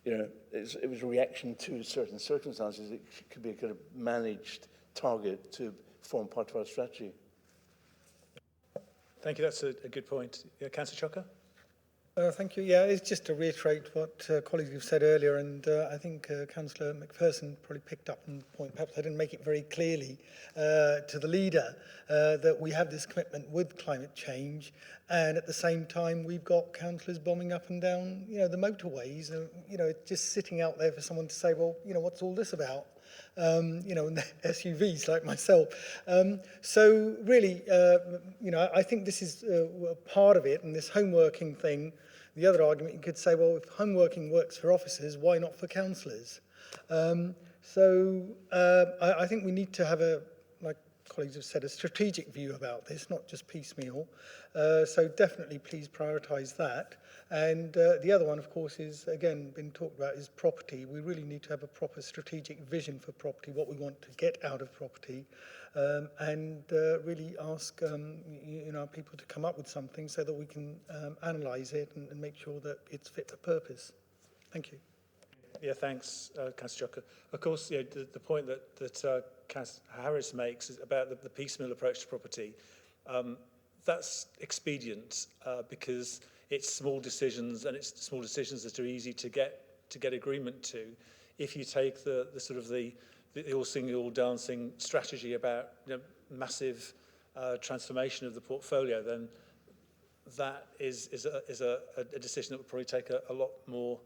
it was a reaction to certain circumstances, it could be a kind of managed target to form part of our strategy. Thank you, that's a good point. Yeah, Councillor Chocker? Thank you. Yeah, it's just to reiterate what colleagues have said earlier, and I think Councillor McPherson probably picked up on the point. Perhaps I didn't make it very clearly to the leader that we have this commitment with climate change, and at the same time we've got councillors bombing up and down, the motorways, just sitting out there for someone to say, well, what's all this about? And the SUVs like myself. So really, I think this is part of it, and this homeworking thing. The other argument, you could say, well, if homeworking works for officers, why not for councillors? I think we need to have like colleagues have said, a strategic view about this, not just piecemeal. So definitely please prioritise that. And the other one, of course, is, again, been talked about, is property. We really need to have a proper strategic vision for property, what we want to get out of property, and really ask people to come up with something so that we can analyse it and make sure that it's fit for purpose. Thank you. Yeah, thanks, Councillor Jocker. Of course, the point that Councillor Harris makes is about the piecemeal approach to property. That's expedient because it's small decisions, and it's small decisions that are easy to get agreement to. If you take the sort of the all singing, all dancing strategy about massive transformation of the portfolio, then that is a decision that would probably take a lot more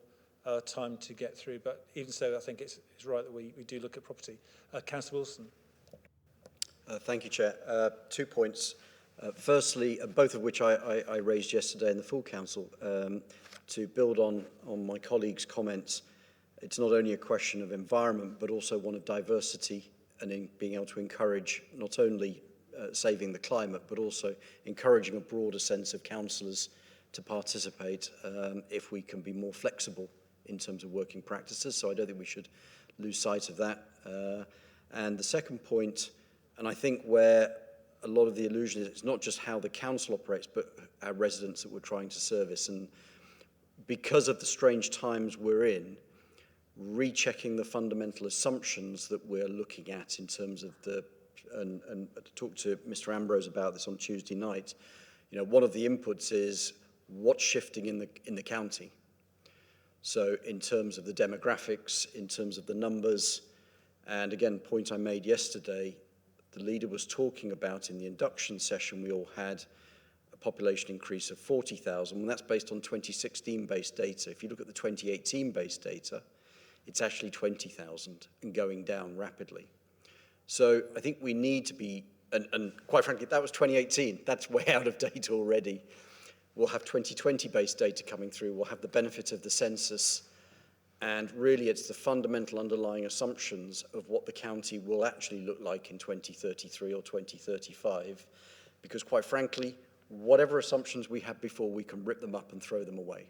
time to get through. But even so, I think it's right that we do look at property. Councillor Wilson. Thank you, Chair. 2 points. Firstly, both of which I raised yesterday in the full council, to build on my colleagues' comments. It's not only a question of environment, but also one of diversity and in being able to encourage not only saving the climate, but also encouraging a broader sense of councillors to participate if we can be more flexible in terms of working practices. So I don't think we should lose sight of that. And the second point, and I think where a lot of the illusion is, it's not just how the council operates, but our residents that we're trying to service. And because of the strange times we're in, rechecking the fundamental assumptions that we're looking at in terms of and to talk to Mr. Ambrose about this on Tuesday night, one of the inputs is what's shifting in the county. So in terms of the demographics, in terms of the numbers, and again, point I made yesterday, the leader was talking about in the induction session we all had a population increase of 40,000, and that's based on 2016 based data. If you look at the 2018 based data, it's actually 20,000 and going down rapidly. So I think we need to be and quite frankly, that was 2018. That's way out of date already. We'll have 2020 based data coming through. We'll have the benefit of the census. And really, it's the fundamental underlying assumptions of what the county will actually look like in 2033 or 2035. Because quite frankly, whatever assumptions we had before, we can rip them up and throw them away.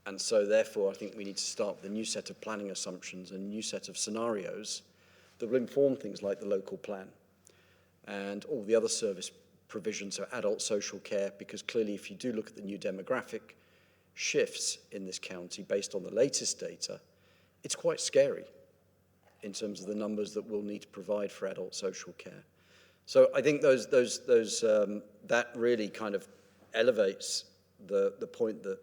And so therefore, I think we need to start with a new set of planning assumptions and a new set of scenarios that will inform things like the local plan and all the other service provisions of adult social care, because clearly if you do look at the new demographic shifts in this county based on the latest data, it's quite scary in terms of the numbers that we'll need to provide for adult social care. So I think that really kind of elevates the point that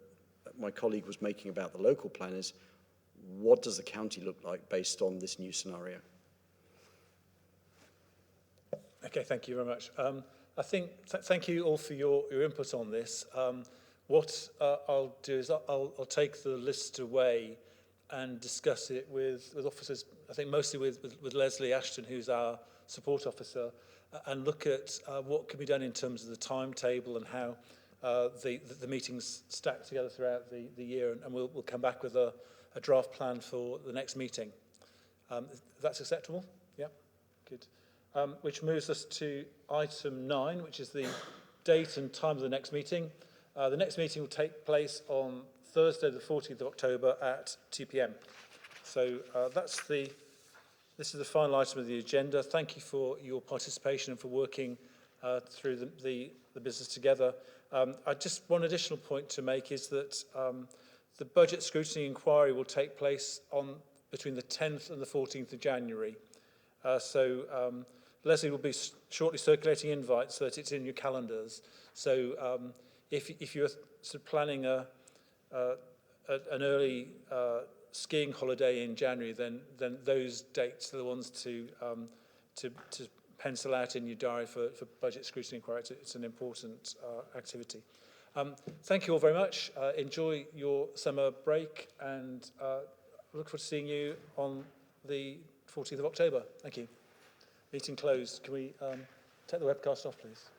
my colleague was making about the local plan is, what does the county look like based on this new scenario? Okay, thank you very much. I think, thank you all for your input on this. What I'll do is I'll take the list away and discuss it with officers, I think mostly with Leslie Ashton, who's our support officer, and look at what can be done in terms of the timetable and how the meetings stack together throughout the year, and we'll come back with a draft plan for the next meeting. That's acceptable? Yeah, good. Which moves us to item 9, which is the date and time of the next meeting. The next meeting will take place on Thursday, the 14th of October at 2 p.m. So this is the final item of the agenda. Thank you for your participation and for working through the business together. Just one additional point to make is that the budget scrutiny inquiry will take place between the 10th and the 14th of January. Leslie will be shortly circulating invites so that it's in your calendars. So if you're sort of planning an early skiing holiday in January, then those dates are the ones to pencil out in your diary for budget scrutiny inquiry. It's an important activity. Thank you all very much. Enjoy your summer break, and look forward to seeing you on the 14th of October. Thank you. Meeting closed. Can we take the webcast off, please?